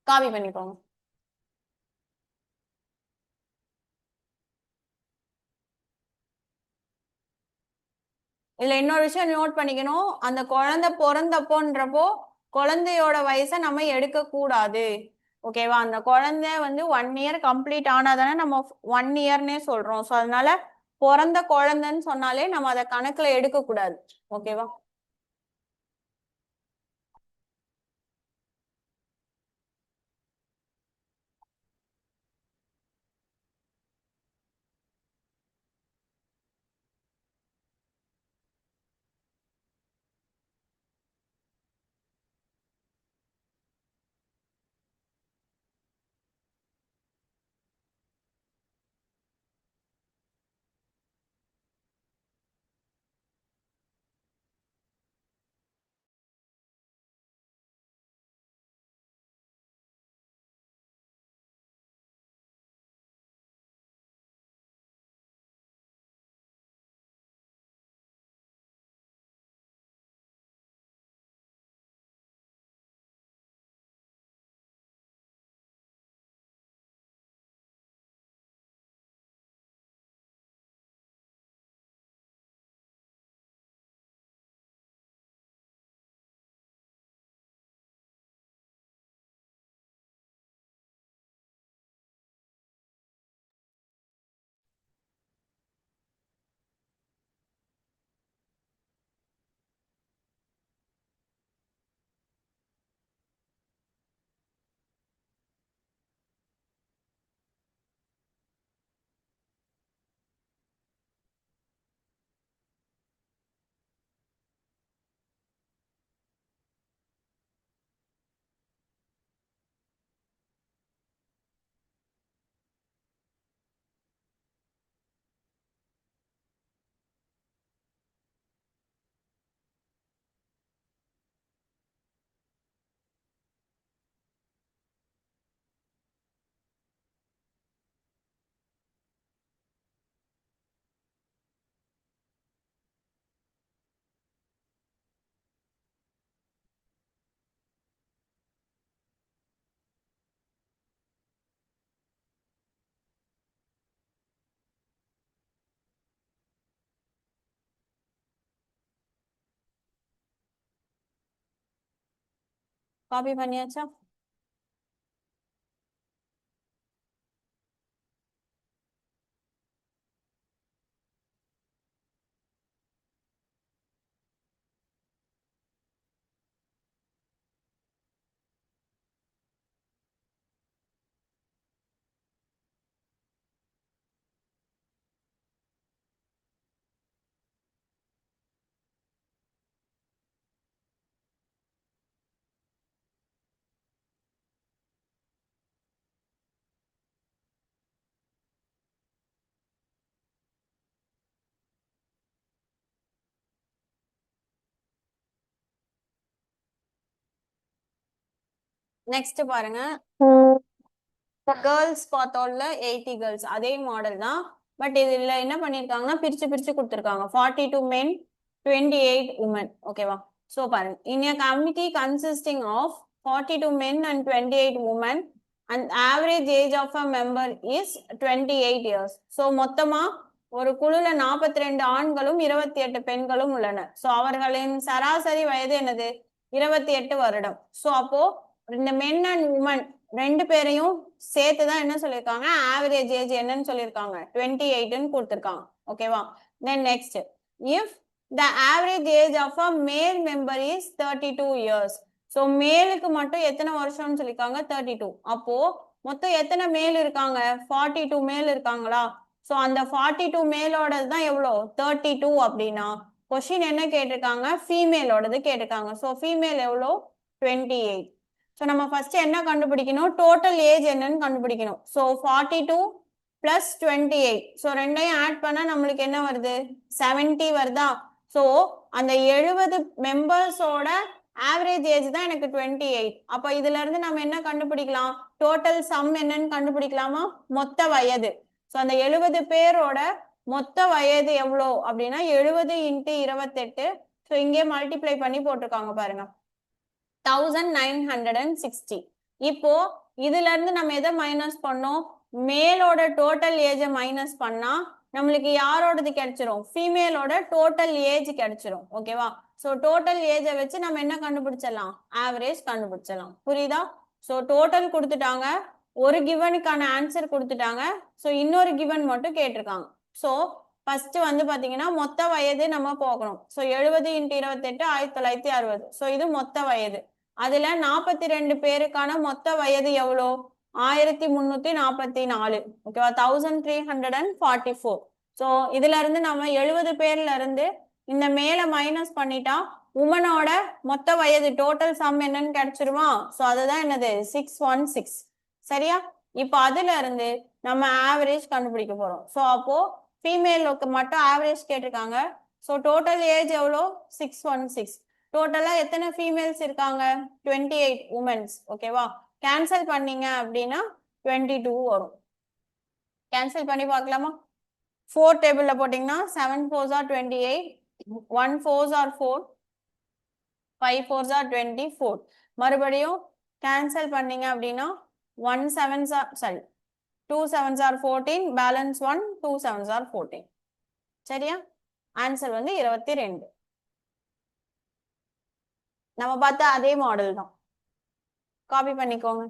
காப்பி பண்ணிக்கோங்க. இதுல இன்னொரு விஷயம் நோட் பண்ணிக்கணும். அந்த குழந்தை பிறந்தப்போன்றப்போ குழந்தையோட வயசை நம்ம எடுக்க கூடாது. ஓகேவா? அந்த குழந்தை வந்து 1 year கம்ப்ளீட் ஆனாதானே நம்ம 1 yearனே சொல்றோம். ஸோ அதனால பிறந்த குழந்தைன்னு சொன்னாலே நம்ம அதை கணக்குல எடுக்க கூடாது. ஓகேவா? காப்பி பண்ணியாச்சா? நெக்ஸ்ட் பாருங்க. கேர்ள்ஸ் பார்த்தோம்ல 80 கேர்ள்ஸ் அதே மாடல் தான். பட் இதுல என்ன பண்ணிருக்காங்கன்னா பிரிச்சு பிரிச்சு கொடுத்துருக்காங்க. 42 men 28 women. ஓகேவா? ஸோ பாருங்க, இன் a committee consisting of 42 men and 28 women and average age of a member is 28 years. So மொத்தமா ஒரு குழுல 42 ஆண்களும் 28 பெண்களும் உள்ளனர். ஸோ அவர்களின் சராசரி வயது என்னது? 28 வருடம். ஸோ அப்போ இந்த மென் அண்ட் உமன் ரெண்டு பேரையும் சேர்த்துதான் என்ன சொல்லியிருக்காங்க? ஆவரேஜ் ஏஜ் என்னன்னு சொல்லியிருக்காங்க? 28ன்னு கொடுத்துருக்காங்க. ஓகேவா? Then next, if the average age of a male member is 32 years. So மேலுக்கு மட்டும் எத்தனை வருஷம்னு சொல்லியிருக்காங்க? 32. அப்போ மொத்தம் எத்தனை மேல் இருக்காங்க? 42 மேல் இருக்காங்களா? ஸோ அந்த 42 மேலோட தான் எவ்வளோ? 32 அப்படின்னா கொஸ்டின் என்ன கேட்டிருக்காங்க, ஃபீமேலோடது கேட்டிருக்காங்க. ஸோ ஃபீமேல் எவ்வளோ, 28. ஸோ நம்ம ஃபர்ஸ்ட் என்ன கண்டுபிடிக்கணும், டோட்டல் ஏஜ் என்னன்னு கண்டுபிடிக்கணும். So 42 plus 28. ஸோ ரெண்டையும் ஆட் பண்ணா நம்மளுக்கு என்ன வருது, 70 வருதா. ஸோ அந்த 70 மெம்பர்ஸோட ஆவரேஜ் ஏஜ் தான் எனக்கு 28. அப்ப இதுல இருந்து நம்ம என்ன கண்டுபிடிக்கலாம், டோட்டல் சம் என்னன்னு கண்டுபிடிக்கலாமா, மொத்த வயது. ஸோ அந்த 70 பேரோட மொத்த வயது எவ்வளோ அப்படின்னா 70 × 28. ஸோ இங்கே மல்டிப்ளை பண்ணி போட்டிருக்காங்க பாருங்க, 1960. இப்போ இதுல இருந்து நம்ம எதை மைனஸ் பண்ணோம், மேலோட டோட்டல் ஏஜை மைனஸ் பண்ணா நம்மளுக்கு யாரோடது கிடைச்சிரும், ஃபீமேலோட டோட்டல் ஏஜ் கிடைச்சிரும். ஓகேவா. ஸோ டோட்டல் ஏஜை வச்சு நம்ம என்ன கண்டுபிடிச்சிடலாம், ஆவரேஜ் கண்டுபிடிச்சிடலாம். புரியுதா. ஸோ டோட்டல் கொடுத்துட்டாங்க, ஒரு கிவனுக்கான ஆன்சர் கொடுத்துட்டாங்க. ஸோ இன்னொரு கிவன் மட்டும் கேட்டிருக்காங்க. ஸோ ஃபர்ஸ்ட் வந்து பாத்தீங்கன்னா மொத்த வயது நம்ம போகணும். ஸோ 70 × 28 1960. ஸோ இது மொத்த வயது. அதுல 42 பேருக்கான மொத்த வயது எவ்வளோ, 1344. ஓகேவா, 1344. ஸோ இதுல இருந்து நம்ம 70 பேர்ல இருந்து இந்த மேல மைனஸ் பண்ணிட்டா உமனோட மொத்த வயது டோட்டல் சம் என்னன்னு கிடைச்சிருமா. ஸோ அதுதான் என்னது, 616. சரியா. இப்போ அதுல இருந்து நம்ம ஆவரேஜ் கண்டுபிடிக்க போறோம். ஸோ அப்போ ஃபீமேலுக்கு மட்டும் ஆவரேஜ் கேட்டிருக்காங்க. ஸோ டோட்டல் ஏஜ் எவ்வளோ, 616. டோட்டலா எத்தனை ஃபீமேல்ஸ் இருக்காங்க, 28 உமன்ஸ். ஓகேவா. கேன்சல் பண்ணீங்க அப்படின்னா 22 வரும். கேன்சல் பண்ணி பார்க்கலாமா. 4 டேபிள்ல போட்டீங்கன்னா 7 4s are 28, 1 4s are 4, 5 4s are 24. மறுபடியும் கேன்சல் பண்ணீங்க அப்படின்னா 1 7s are, sorry, 2 7s are 14, balance 1, 2 7s are 14. சரியா. ஆன்சர் வந்து 22. நம்ம பார்த்த அதே மாடல் தான், காப்பி பண்ணிக்கோங்க.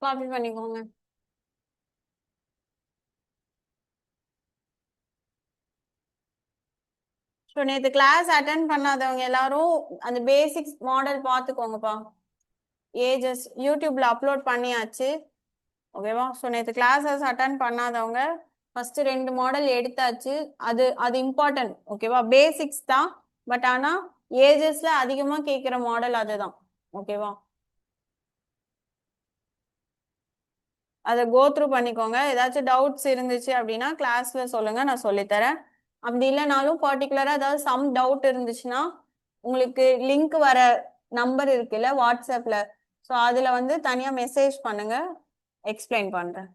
காப்பி பண்ணிக்கோங்க. ஸோ நேற்று கிளாஸ் அட்டன் பண்ணாதவங்க எல்லாரும் அந்த பேசிக்ஸ் மாடல் பார்த்துக்கோங்கப்பா. ஏஜஸ் யூடியூப்ல அப்லோட் பண்ணியாச்சு. ஓகேவா. ஸோ நேற்று கிளாஸஸ் அட்டன் பண்ணாதவங்க ஃபர்ஸ்ட் 2 மாடல் எடுத்தாச்சு. அது அது இம்பார்ட்டன்ட். ஓகேவா. பேசிக்ஸ் தான், பட் ஆனா ஏஜஸ்ல அதிகமா கேட்குற மாடல் அதுதான். ஓகேவா. அதை கோ த்ரூ பண்ணிக்கோங்க. ஏதாச்சும் டவுட்ஸ் இருந்துச்சு அப்படின்னா கிளாஸ்ல சொல்லுங்க, நான் சொல்லித்தரேன். அப்படி இல்லைனாலும் பர்டிகுலரா ஏதாவது சம் டவுட் இருந்துச்சுன்னா உங்களுக்கு லிங்க் வர நம்பர் இருக்குல்ல வாட்ஸ்அப்ல, ஸோ அதுல வந்து தனியா மெசேஜ் பண்ணுங்க, எக்ஸ்பிளைன் பண்றேன்.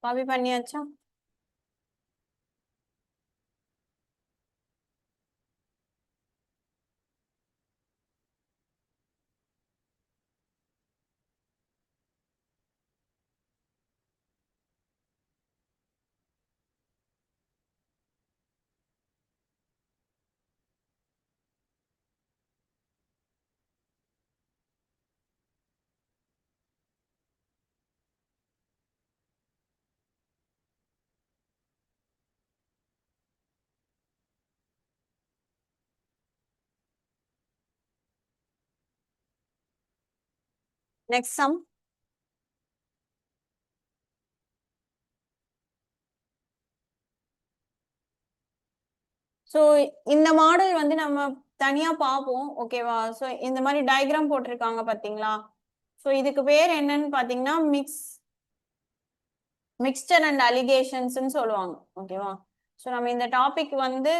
காப்பி பண்ணியாச்சா? Next sum. ஸோ இந்த மாடல் வந்து நம்ம தனியா பார்ப்போம், ஓகேவா? ஸோ இந்த மாதிரி டயக்ராம் போட்டிருக்காங்க பாத்தீங்களா? ஸோ இதுக்கு பேர் என்னன்னு பாத்தீங்கன்னா மிக்ஸ்டர் அண்ட் அலிகேஷன்ஸ்னு சொல்லுவாங்க, ஓகேவா? ஸோ நம்ம இந்த டாபிக் வந்து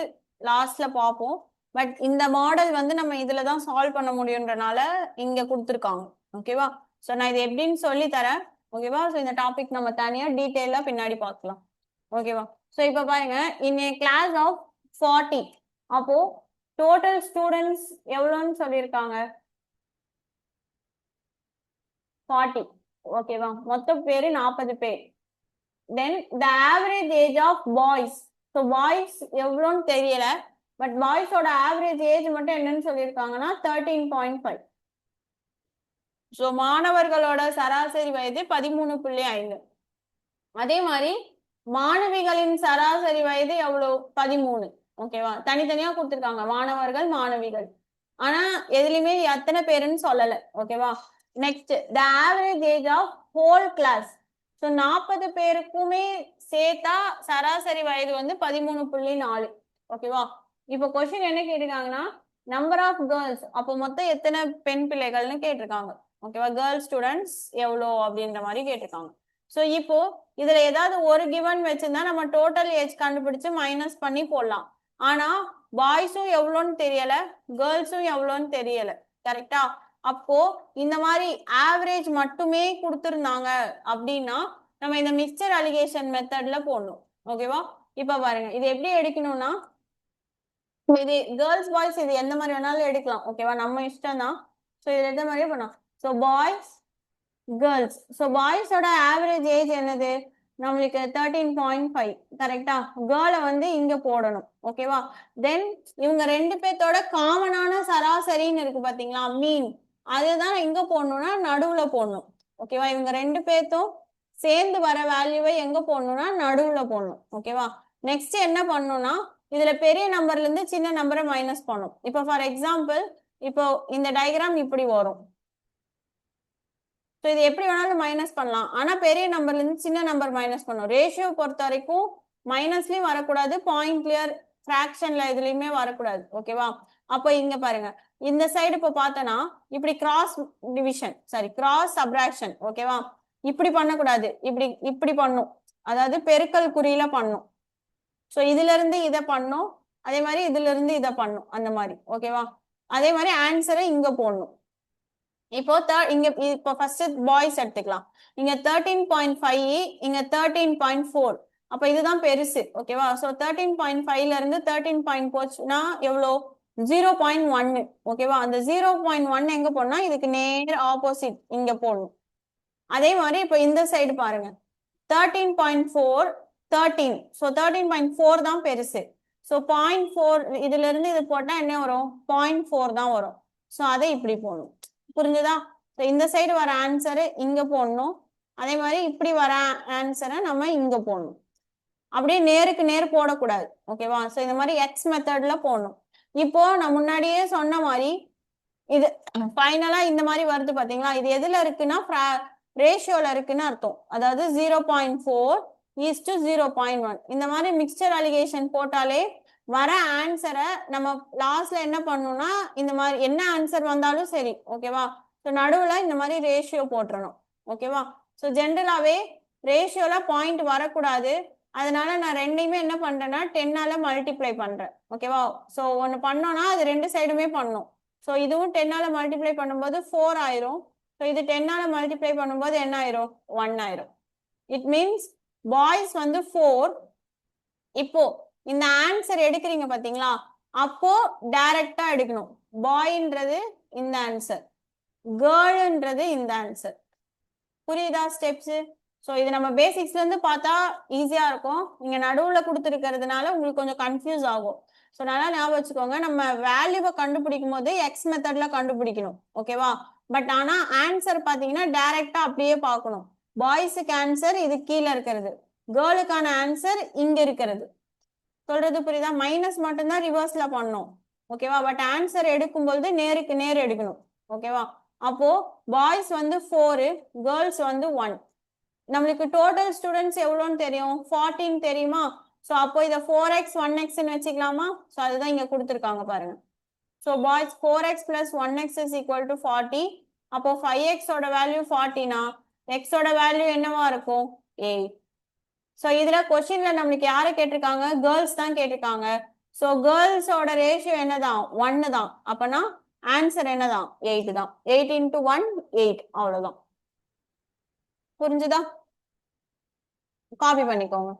லாஸ்ட்ல பார்ப்போம். பட் இந்த மாடல் வந்து நம்ம இதுல தான் சால்வ் பண்ண முடியுன்றனால இங்க கொடுத்துருக்காங்க, ஓகேவா? ஸோ நான் இது எப்படின்னு சொல்லி தரேன், ஓகேவா? ஸோ இந்த டாபிக் நம்ம தனியா டீட்டெயிலா பின்னாடி பார்க்கலாம், ஓகேவா? ஸோ இப்போ பாருங்க, இன் ஏ கிளாஸ் ஆஃப் 40, அப்போ டோட்டல் ஸ்டூடெண்ட்ஸ் எவ்வளோன்னு சொல்லியிருக்காங்க? 40, ஓகேவா? மொத்த பேரு 40 பேர். Then the average age of boys, so boys எவ்வளோன்னு தெரியல, பட் பாய்ஸோட ஆவரேஜ் ஏஜ் மட்டும் என்னன்னு சொல்லியிருக்காங்கன்னா 13.5. ஸோ மாணவர்களோட சராசரி வயது 13.5. அதே மாதிரி மாணவிகளின் சராசரி வயது எவ்வளவு? 13, ஓகேவா? தனித்தனியா கொடுத்துருக்காங்க மாணவர்கள் மாணவிகள், ஆனா எதுலையுமே எத்தனை பேருன்னு சொல்லல, ஓகேவா? Next the average age of whole class, so 40 பேருக்குமே சேர்த்தா சராசரி வயது வந்து 13.4, ஓகேவா? இப்போ கொஸ்டின் என்ன கேட்டிருக்காங்கன்னா நம்பர் ஆஃப் கேர்ள்ஸ், அப்போ மொத்தம் எத்தனை பெண் பிள்ளைகள்னு கேட்டிருக்காங்க, ஓகேவா? கேர்ள் ஸ்டூடெண்ட்ஸ் எவ்வளோ அப்படின்ற மாதிரி கேட்டிருக்காங்க. ஸோ இப்போ இதுல ஏதாவது ஒரு கிவன் வச்சிருந்தா நம்ம டோட்டல் ஏஜ் கண்டுபிடிச்சு மைனஸ் பண்ணி போடலாம். ஆனா பாய்ஸும் எவ்வளோன்னு தெரியல, கேர்ள்ஸும் எவ்வளோன்னு தெரியல, கரெக்டா? அப்போ இந்த மாதிரி ஆவரேஜ் மட்டுமே கொடுத்துருந்தாங்க அப்படின்னா நம்ம இந்த மிக்சர் அலிகேஷன் மெத்தட்ல போடணும், ஓகேவா? இப்ப பாருங்க, இது எப்படி எடுக்கணும்னா இது கேர்ள்ஸ் பாய்ஸ் இது எந்த மாதிரி வேணாலும் எடுக்கலாம், ஓகேவா? நம்ம இஷ்டம் தான். ஸோ இது எந்த மாதிரியே பண்ணலாம். ஸோ பாய்ஸ் கேர்ள்ஸ், ஸோ பாய்ஸோட ஆவரேஜ் ஏஜ் என்னது? நம்மளுக்கு 13.5 கரெக்டா. கேர்ளை வந்து இங்க போடணும். ஓகேவா. தென் இவங்க ரெண்டு பேர்த்தோட காமனான சராசரின்னு இருக்கு பாத்தீங்களா, மீன். அதுதான் எங்க போடணும்னா நடுவுல போடணும். ஓகேவா. இவங்க ரெண்டு பேர்த்தும் சேர்ந்து வர வேல்யூவை எங்க போடணும்னா நடுவுல போடணும். ஓகேவா. நெக்ஸ்ட் என்ன பண்ணணும்னா இதுல பெரிய நம்பர்ல இருந்து சின்ன நம்பரை மைனஸ் பண்ணும். இப்போ ஃபார் எக்ஸாம்பிள் இப்போ இந்த டயக்ராம் இப்படி வரும். ஸோ இது எப்படி வேணாலும் மைனஸ் பண்ணலாம். ஆனா பெரிய நம்பர்ல இருந்து சின்ன நம்பர் மைனஸ் பண்ணும். ரேஷியோ பொறுத்த வரைக்கும் மைனஸ்லயும் வரக்கூடாது, பாயிண்ட்லயர் ஃபிராக்ஷன்ல எதுலயுமே வரக்கூடாது. ஓகேவா. அப்போ இங்க பாருங்க, இந்த சைடு இப்போ பார்த்தனா இப்படி cross division, sorry cross subtraction. ஓகேவா. இப்படி பண்ணக்கூடாது, இப்படி இப்படி பண்ணும். அதாவது பெருக்கல் குறியில பண்ணும். ஸோ இதுல இருந்து இதை பண்ணும், அதே மாதிரி இதுல இருந்து இதை பண்ணும், அந்த மாதிரி. ஓகேவா. அதே மாதிரி ஆன்சரை இங்க போடணும். இப்போ இங்க இப்போ ஃபர்ஸ்ட் பாய்ஸ் எடுத்துக்கலாம். இங்க 13.5, இங்க 13.4. அப்ப இதுதான் பெருசு. ஓகேவா. ஸோ 13.5ல இருந்து 13 போச்சுன்னா எவ்வளோ, 0.1. ஓகேவா. அந்த 0.1 எங்க போடணும்னா இதுக்கு நேர் ஆப்போசிட் இங்க போடணும். அதே மாதிரி இப்போ இந்த சைடு பாருங்க, 13.4, 13. ஸோ 13.4 தான் பெருசு. ஸோ 0.4 இதுல இருந்து இது போட்டா என்ன வரும், 0.4 தான் வரும். ஸோ அதை இப்படி போடணும். புரிஞ்சுதா. இந்த சைடு வர ஆன்சரு இங்க போடணும், அதே மாதிரி இப்படி வர ஆன்சரை நம்ம இங்க போடணும். அப்படியே நேருக்கு நேர் போடக்கூடாது. ஓகேவா. ஸோ இந்த மாதிரி எக்ஸ் மெத்தட்ல போடணும். இப்போ நான் முன்னாடியே சொன்ன மாதிரி இது ஃபைனலா இந்த மாதிரி வருது பாத்தீங்களா. இது எதுல இருக்குன்னா ரேஷியோல இருக்குன்னு அர்த்தம். அதாவது 0.4 ஈஸ் டு 0.1. இந்த மாதிரி மிக்சர் அலிகேஷன் போட்டாலே வர ஆன்சரை நம்ம லாஸ்ட்ல என்ன பண்ணணும்னா இந்த மாதிரி என்ன ஆன்சர் வந்தாலும் சரி. ஓகேவா. ஸோ நடுவுல இந்த மாதிரி ரேஷியோ போட்டுறணும். ஓகேவா. ஸோ ஜென்ரலாவே ரேஷியோல பாயிண்ட் வரக்கூடாது. அதனால நான் ரெண்டையுமே என்ன பண்றேன்னா 10ஆல மல்டிப்ளை பண்றேன். ஓகேவா. ஸோ ஒன்னு பண்ணோம்னா அது ரெண்டு சைடுமே பண்ணும். ஸோ இதுவும் 10ஆல மல்டிப்ளை பண்ணும்போது 4 ஆயிரும். ஸோ இது 10ஆல மல்டிப்ளை பண்ணும்போது என்ன ஆயிரும், 1 ஆயிரும். இட் மீன்ஸ் பாய்ஸ் வந்து 4. இப்போ இந்த ஆன்சர் எடுக்கிறீங்க பாத்தீங்களா, அப்போ டைரக்டா எடுக்கணும். பாய்ன்றது இந்த ஆன்சர், கேர்ள்ன்றது இந்த ஆன்சர். புரியுதா ஸ்டெப்ஸ். ஸோ இது நம்ம பேசிக்ஸ்ல இருந்து பார்த்தா ஈஸியா இருக்கும். நீங்க நடுவுல கொடுத்துருக்கிறதுனால உங்களுக்கு கொஞ்சம் கன்ஃபியூஸ் ஆகும். ஸோ நல்லா ஞாபகம் வச்சுக்கோங்க, நம்ம வேல்யூவை கண்டுபிடிக்கும் போது எக்ஸ் மெத்தட்ல கண்டுபிடிக்கணும். ஓகேவா. பட் ஆனா ஆன்சர் பாத்தீங்கன்னா டைரக்டா அப்படியே பார்க்கணும். பாய்ஸுக்கு ஆன்சர் இது கீழே இருக்கிறது, கேர்ளுக்கான ஆன்சர் இங்க இருக்கிறது. சொல்றது புரியுதா. மைனஸ் மட்டும்தான் ரிவர்ஸ்ல பண்ணணும். ஓகேவா. பட் ஆன்சர் எடுக்கும்போது நேருக்கு நேர் எடுக்கணும். ஓகேவா. அப்போ பாய்ஸ் வந்து 4, கேர்ள்ஸ் வந்து 1. நம்மளுக்கு டோட்டல் ஸ்டூடெண்ட்ஸ் எவ்வளோன்னு தெரியும், 14 தெரியுமா. ஸோ அப்போ இதை 4x 1xன்னு வச்சுக்கலாமா. ஸோ அதுதான் இங்க கொடுத்துருக்காங்க பாருங்க. So boys 4x plus 1x is equal to 40. அப்போ 5x ஓட வேல்யூ 40னா x ஓட வேல்யூ என்னவா இருக்கும், 8. ஸோ இதுல கொஸ்டின்ல நம்மளுக்கு யாரை கேட்டிருக்காங்க, கேர்ள்ஸ் தான் கேட்டிருக்காங்க. ஸோ கேர்ள்ஸோட ரேஷியோ என்னதான், 1 தான். அப்பனா ஆன்சர் என்னதான், 8 தான். 8 into 1 8, அவ்வளவுதான். புரிஞ்சுதா. காப்பி பண்ணிக்கோங்க.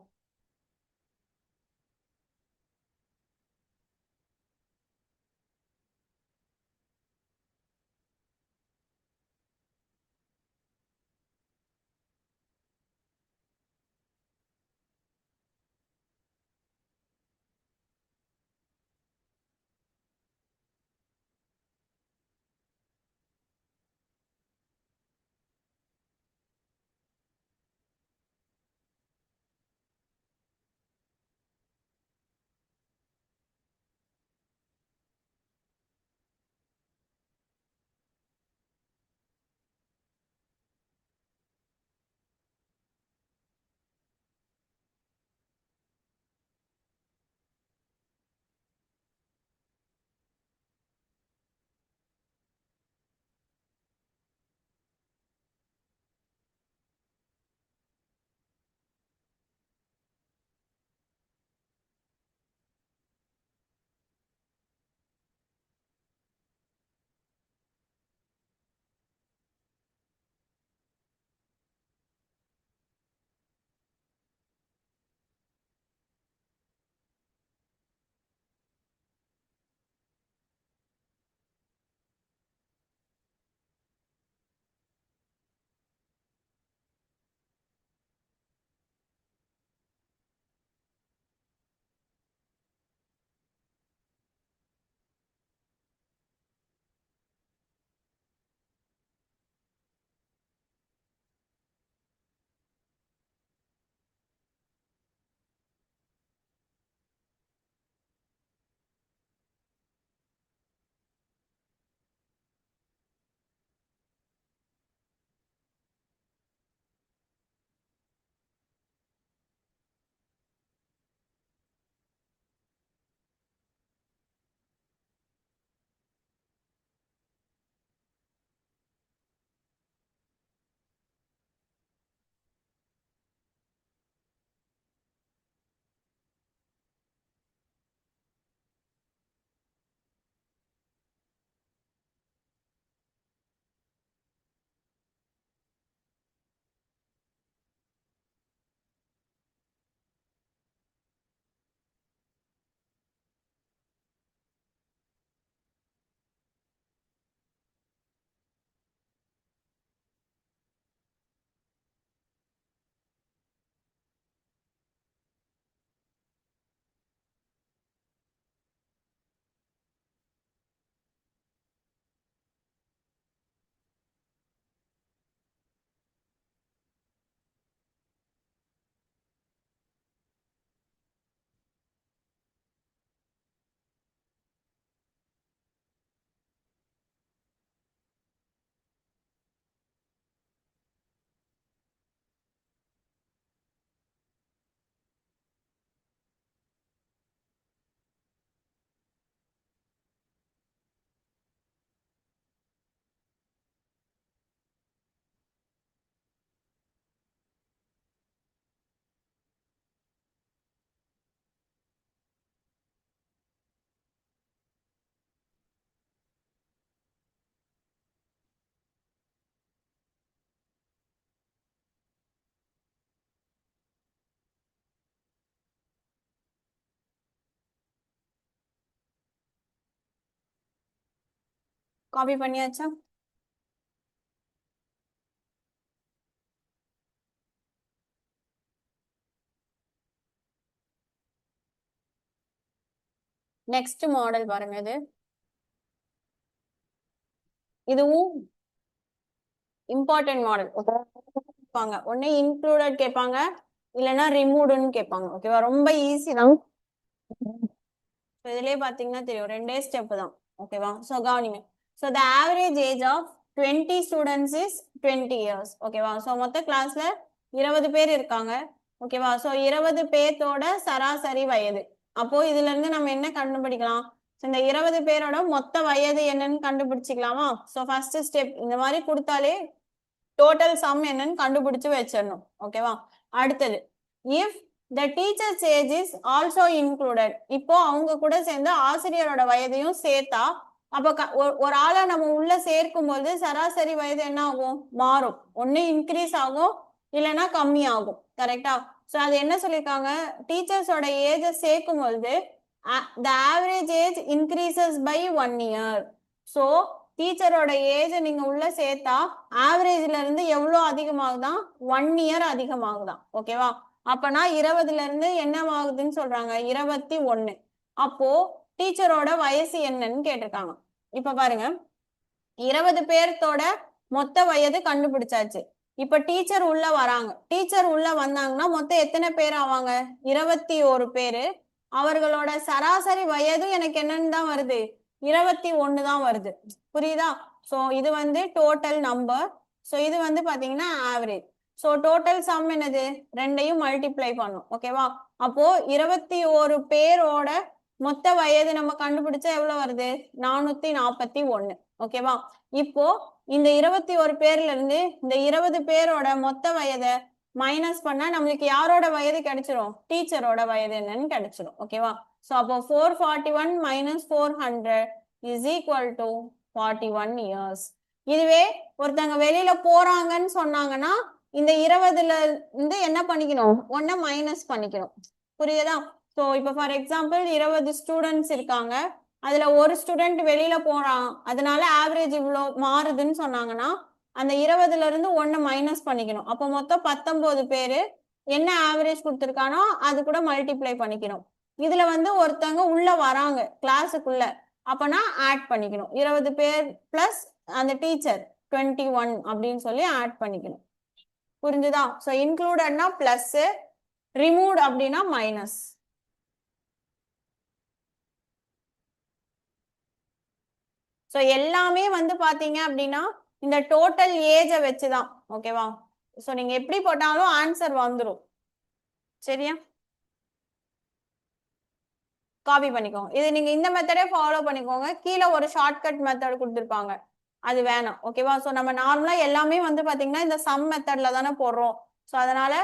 காப்பி பண்ணியாச்சா? நெக்ஸ்ட் மாடல் பாருங்க. இதுவும் இம்பார்ட்டன்ட் மாடல். கேட்பாங்க ஒன்னு இன்க்ளூடட் கேட்பாங்க, இல்லைன்னா ரிமூவ்டுன்னு கேட்பாங்க. ஓகேவா? ரொம்ப ஈஸி தான். இதுலயே பாத்தீங்கன்னா தெரியும், ரெண்டே ஸ்டெப் தான். ஓகேவா? சோ கவனிங்க. So the average age of 20 students is 20 years. ஓகேவா? சோ மொத்த கிளாஸ்ல 20 பேர் இருக்காங்க. ஓகேவா? சோ 20 பேர்த்தோட சராசரி வயது. அப்போ இதுல இருந்து நம்ம என்ன கண்டுபிடிக்கலாம்? இந்த 20 பேரோட மொத்த வயது என்னன்னு கண்டுபிடிச்சிக்கலாமா? சோ ஃபர்ஸ்ட் ஸ்டெப் இந்த மாதிரி கொடுத்தாலே டோட்டல் சம் என்னன்னு கண்டுபிடிச்சு வச்சிடணும். ஓகேவா? அடுத்தது, if the teachers age is also included. இப்போ அவங்க கூட சேர்ந்து ஆசிரியரோட வயதையும் சேர்த்தா, அப்ப ஒரு ஆளை நம்ம உள்ள சேர்க்கும் போது சராசரி வயது என்ன ஆகும்? மாறும். ஒன்னு இன்க்ரீஸ் ஆகும், இல்லைன்னா கம்மி ஆகும். கரெக்டா? சோ அது என்ன சொல்லியிருக்காங்க? டீச்சர்ஸோட ஏஜை சேர்க்கும் பொழுது the average age increases by 1 year. So டீச்சரோட ஏஜ் நீங்க உள்ள சேர்த்தா ஆவரேஜ்ல இருந்து எவ்வளவு அதிகமாகுதான்? 1 இயர் அதிகமாகுதான். ஓகேவா? அப்பனா 20ல இருந்து என்ன ஆகுதுன்னு சொல்றாங்க? 21. அப்போ டீச்சரோட வயசு என்னன்னு கேட்டிருக்காங்க. இப்ப பாருங்க, 20 பேர்த்தோட மொத்த வயது கண்டுபிடிச்சாச்சு. இப்ப டீச்சர் உள்ள வராங்க. டீச்சர் உள்ள வந்தாங்கன்னா மொத்தம் எத்தனை பேர் ஆவாங்க? 21 பேரு. அவர்களோட சராசரி வயது எனக்கு என்னன்னு தான் வருது? 21 தான் வருது. புரியுதா? சோ இது வந்து டோட்டல் நம்பர். சோ இது வந்து பாத்தீங்கன்னா ஆவரேஜ். சோ டோட்டல் சம் என்னது? ரெண்டையும் மல்டிப்ளை பண்ணும். ஓகேவா? அப்போ 21 பேரோட மொத்த வயது நம்ம கண்டுபிடிச்சா எவ்வளவு வருது? 441. ஓகேவா? இப்போ இந்த 21 பேர்ல இருந்து இந்த 20 பேரோட மொத்த வயதை மைனஸ் பண்ணா நம்மளுக்கு யாரோட வயது கிடைச்சிரும்? டீச்சரோட வயது என்னன்னு கிடைச்சிரும். ஓகேவா? சோ அப்போ 441 minus 400 is equal to 41 years. இதுவே ஒருத்தங்க வெளியில போறாங்கன்னு சொன்னாங்கன்னா இந்த 20ல இருந்து என்ன பண்ணிக்கணும்? ஒன்ன மைனஸ் பண்ணிக்கணும். புரியுதா? சோ இப்ப ஃபார் எக்ஸாம்பிள் 20 ஸ்டூடெண்ட்ஸ் இருக்காங்க, அதுல ஒரு ஸ்டூடெண்ட் வெளியில போறான், அதனால ஆவரேஜ் இவ்வளோ மாறுதுன்னு சொன்னாங்கன்னா அந்த 20ல இருந்து ஒன்னு மைனஸ் பண்ணிக்கணும். அப்போ மொத்தம் 19 பேரு என்ன ஆவரேஜ் கொடுத்துருக்கானோ அது கூட மல்டிப்ளை பண்ணிக்கணும். இதுல வந்து ஒருத்தவங்க உள்ள வராங்க கிளாஸுக்குள்ள, அப்பனா ஆட் பண்ணிக்கணும். 20 பேர் பிளஸ் அந்த டீச்சர் 21 அப்படின்னு சொல்லி ஆட் பண்ணிக்கணும். புரிஞ்சுதா? சோ இன்க்ளூடட்னா பிளஸ், ரிமூவ் அப்படின்னா மைனஸ். ஸோ எல்லாமே வந்து பாத்தீங்க அப்படின்னா இந்த டோட்டல் ஏஜை வச்சுதான். ஓகேவா? ஸோ நீங்க எப்படி போட்டாலும் ஆன்சர் வந்துடும். சரியா? காப்பி பண்ணிக்கோங்க. இது நீங்க இந்த மெத்தடே ஃபாலோ பண்ணிக்கோங்க. கீழே ஒரு ஷார்ட்கட் மெத்தட் கொடுத்துருப்பாங்க, அது வேணாம். ஓகேவா? ஸோ நம்ம நார்மலா எல்லாமே வந்து பாத்தீங்கன்னா இந்த சம் மெத்தட்ல தானே போடுறோம். ஸோ அதனால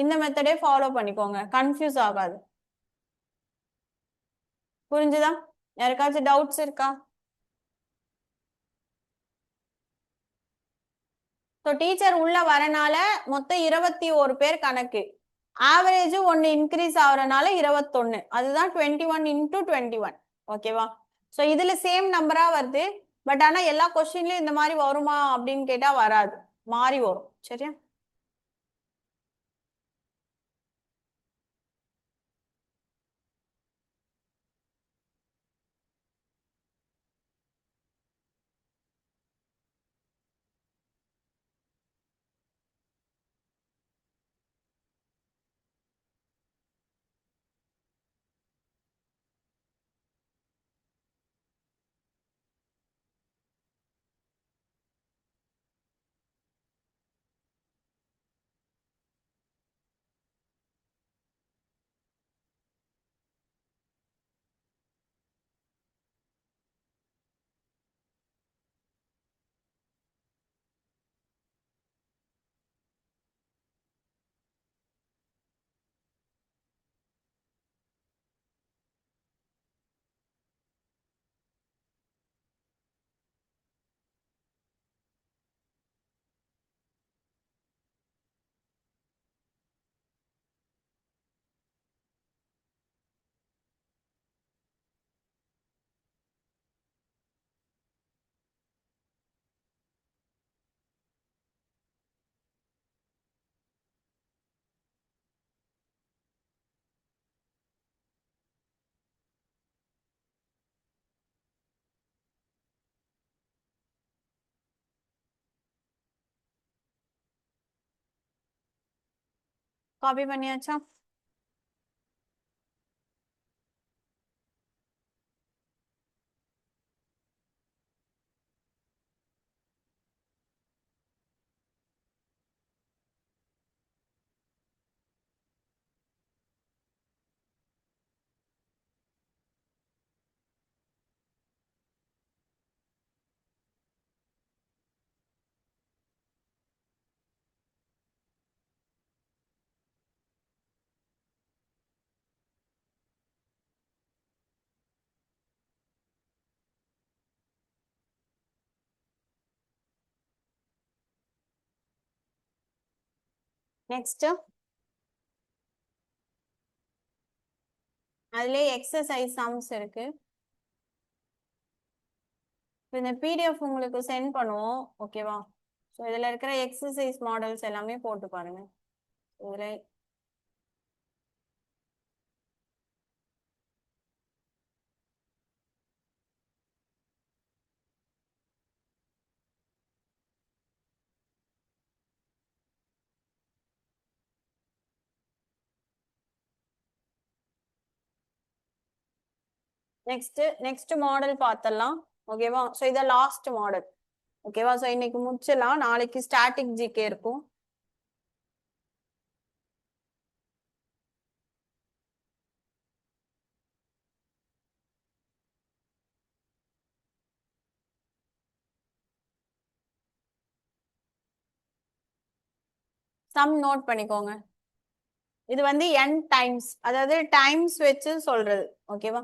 இந்த மெத்தடே ஃபாலோ பண்ணிக்கோங்க, கன்ஃபியூஸ் ஆகாது. புரிஞ்சுதா? யாருக்காச்சும் டவுட்ஸ் இருக்கா? ஸோ டீச்சர் உள்ள வரனால மொத்தம் 21 பேர் கணக்கு. ஆவரேஜ் ஒன்னு இன்க்ரீஸ் ஆகுறனால 21. அதுதான் 21 இன்டூ 21. ஓகேவா? ஸோ இதுல சேம் நம்பரா வருது. பட் ஆனா எல்லா கொஸ்டின்லயும் இந்த மாதிரி வருமா அப்படின்னு கேட்டா வராது, மாறி வரும். சரியா? காப்பி பண்ணியாச்சா? நெக்ஸ்ட் அதுலயே எக்ஸசைஸ் சம்ஸ் இருக்கு. இந்த பிடிஎஃப் உங்களுக்கு சென்ட் பண்ணுவோம். ஓகேவா? ஸோ இதுல இருக்கிற எக்ஸசைஸ் மாடல்ஸ் எல்லாமே போட்டு பாருங்க. இதுல நெக்ஸ்ட் மாடல் பார்த்தலாம். ஓகேவா? ஸோ இத லாஸ்ட் மாடல். ஓகேவா? ஸோ இன்னைக்கு முடிச்சலாம். நாளைக்கு ஸ்டாட்டிக் ஜிகே இருக்கும். சம் நோட் பண்ணிக்கோங்க. இது வந்து n டைம்ஸ், அதாவது டைம்ஸ் வச்சு சொல்றது. ஓகேவா?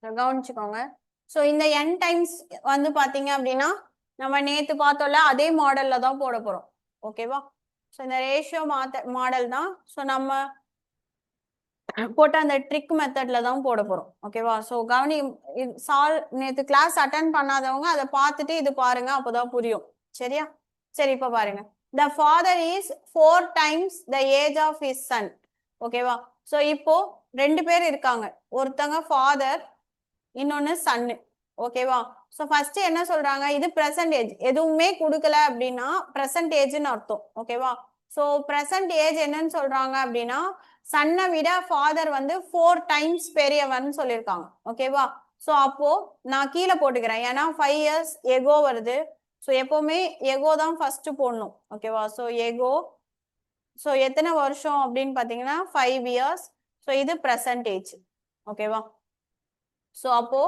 கவனிச்சுக்கோங்க. ஸோ இந்த n டைம்ஸ் வந்து பாத்தீங்க அப்படின்னா நம்ம நேத்து பார்த்தோம்ல அதே மாடல்ல தான் போட போறோம். ஓகேவா? ஸோ இந்த ரேஷியோ மாடல் தான். ஸோ நம்ம போட்டு அந்த ட்ரிக் மெத்தட்ல தான் போட போறோம். ஓகேவா? ஸோ கவனி, நேத்து கிளாஸ் அட்டன் பண்ணாதவங்க அதை பார்த்துட்டு இது பாருங்க, அப்போதான் புரியும். சரியா? சரி, இப்ப பாருங்க. The father is 4 times the age of his son. ஓகேவா? ஸோ இப்போ 2 பேர் இருக்காங்க. ஒருத்தங்க ஃபாதர், இன்னொன்னு சன்னு. ஓகேவா? ஸோ ஃபர்ஸ்ட் என்ன சொல்றாங்க, இது பிரசன்டேஜ். எதுவுமே கொடுக்கல அப்படின்னா பிரசன்டேஜ்னு அர்த்தம். ஓகேவா? ஸோ பிரசன்ட் ஏஜ் என்னன்னு சொல்றாங்க அப்படின்னா சன்னை விட ஃபாதர் வந்து 4 டைம்ஸ் பெரியவன் சொல்லியிருக்காங்க. ஓகேவா? ஸோ அப்போ நான் கீழே போட்டுக்கிறேன், ஏன்னா 5 இயர்ஸ் எகோ வருது. ஸோ எப்பவுமே எகோ தான் ஃபர்ஸ்ட் போடணும். ஓகேவா? ஸோ எகோ, ஸோ எத்தனை வருஷம் அப்படின்னு பாத்தீங்கன்னா 5 இயர்ஸ். ஸோ இது பிரசன்டேஜ். ஓகேவா? ஸோ அப்போ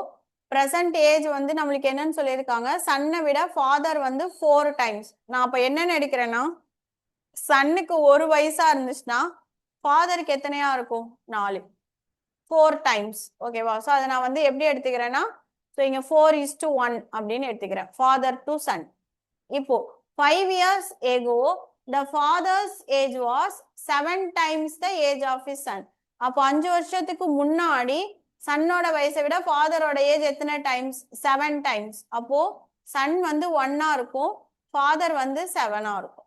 பிரசன்ட் ஏஜ் வந்து நம்மளுக்கு என்னன்னு சொல்லியிருக்காங்க, சன்னை விட ஃபாதர் வந்து 4 டைம்ஸ். நான் அப்ப என்னன்னு எடுக்கிறேன்னா, சன்னுக்கு 1 வயசா இருந்துச்சுன்னா ஃபாதருக்கு எத்தனையா இருக்கும், 4. 4 டைம்ஸ். ஓகேவா? ஸோ அதை நான் வந்து எப்படி எடுத்துக்கிறேன்னா, ஸோ இங்க 4:1 அப்படின்னு எடுத்துக்கிறேன், ஃபாதர் டு சன். இப்போ 5 years ago the father's age was 7 times the age of his son. அப்போ 5 வருஷத்துக்கு முன்னாடி சன்னோட வயசை விட ஃபாதரோட ஏஜ் எத்தனை டைம்ஸ், 7 டைம்ஸ். அப்போ சன் வந்து 1 இருக்கும், ஃபாதர் வந்து 7 இருக்கும்.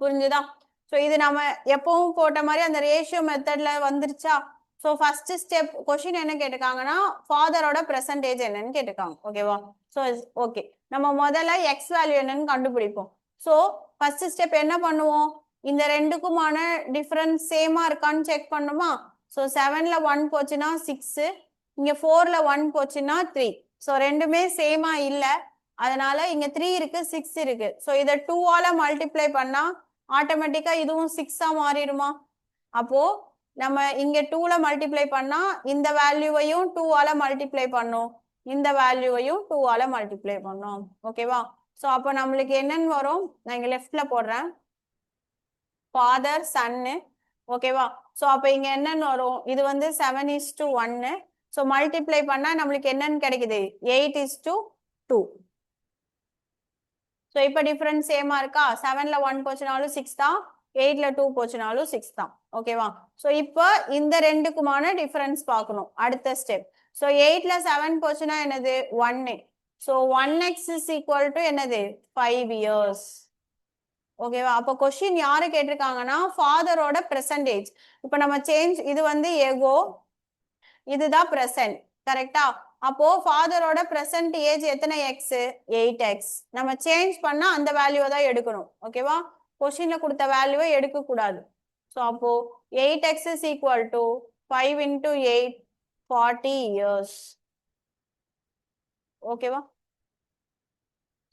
புரிஞ்சுதா? ஸோ இது நம்ம எப்பவும் போட்ட மாதிரி அந்த ரேஷியோ மெத்தட்ல வந்துருச்சா? ஸோ ஃபர்ஸ்ட் ஸ்டெப் கொஸ்டின் என்ன கேட்டிருக்காங்கன்னா, ஃபாதரோட பிரசன்டேஜ் என்னன்னு கேட்டிருக்காங்க. ஓகேவா? ஸோ ஓகே, நம்ம முதல்ல எக்ஸ் வேல்யூ என்னன்னு கண்டுபிடிப்போம். ஸோ ஃபர்ஸ்ட் ஸ்டெப் என்ன பண்ணுவோம், இந்த ரெண்டுக்குமான டிஃபரன்ஸ் சேமா இருக்கான்னு செக் பண்ணுமா? ஸோ 7ல 1 போச்சுன்னா 6, இங்க 4ல 1 போச்சுன்னா 3. ஸோ ரெண்டுமே சேமா இல்ல, அதனால இங்க 3 இருக்கு, 6 இருக்கு. ஸோ இதை 2ஆல மல்டிப்ளை பண்ணா ஆட்டோமேட்டிக்கா இதுவும் 6ஆ மாறிடுமா? அப்போ நம்ம இங்க 2ல மல்டிப்ளை பண்ணா இந்த வேல்யூவையும் 2ஆல மல்டிப்ளை பண்ணும், இந்த வேல்யூவையும் 2ஆல மல்டிப்ளை பண்ணும். ஓகேவா? ஸோ அப்போ நம்மளுக்கு என்னன்னு வரும், நான் இங்க லெஃப்ட்ல போடுறேன், ஃபாதர் சன்னு. ஓகேவா? ஸோ அப்போ இங்க என்னன்னு வரும், இது வந்து 7:1. ஸோ மல்டிப்ளை பண்ணா நம்மளுக்கு என்னன்னு கிடைக்குது, 8:2. ஸோ இப்போ டிஃபரன்ஸ் சேமா இருக்கா, 7ல 1 போச்சுனாலும் 6 தான், 8ல 2 போச்சுனாலும் 6 தான். ஓகேவா? ஸோ இப்போ இந்த ரெண்டுக்குமான டிஃபரன்ஸ் பார்க்கணும் அடுத்த ஸ்டெப். ஸோ 8ல 7 போச்சுன்னா என்னது, 1. So 1x is equal to என்னது, 5 இயர்ஸ். ஓகேவா? அப்போ கொஸ்டின் யாரு கேட்டிருக்காங்கன்னா ஃபாதரோட பெர்சன்டேஜ். இப்போ நம்ம சேஞ்ச், இது வந்து எகோ, இதுதான் பிரசன்ட், கரெக்டா? அப்போ ஃபாதரோட பிரசன்ட் ஏஜ் எத்தனை எக்ஸ், 8x. நம்ம சேஞ்ச் பண்ணா அந்த வேல்யூவை தான் எடுக்கணும். ஓகேவா? கொஸ்டின்ல கொடுத்த வேல்யூவை எடுக்க கூடாது. ஸோ அப்போ 8x is equal to 5 into 8, 40 years. ஓகேவா?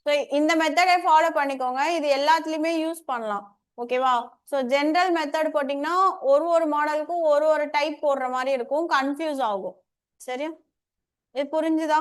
ஸோ இந்த மெத்தடை ஃபாலோ பண்ணிக்கோங்க, இது எல்லாத்துலயுமே யூஸ் பண்ணலாம். ஓகேவா? ஸோ ஜென்ரல் மெத்தட் போட்டிங்கன்னா ஒரு மாடலுக்கும் ஒரு டைப் போடுற மாதிரி இருக்கும், கன்ஃபியூஸ் ஆகும். சரியா? இது புரிஞ்சுதா?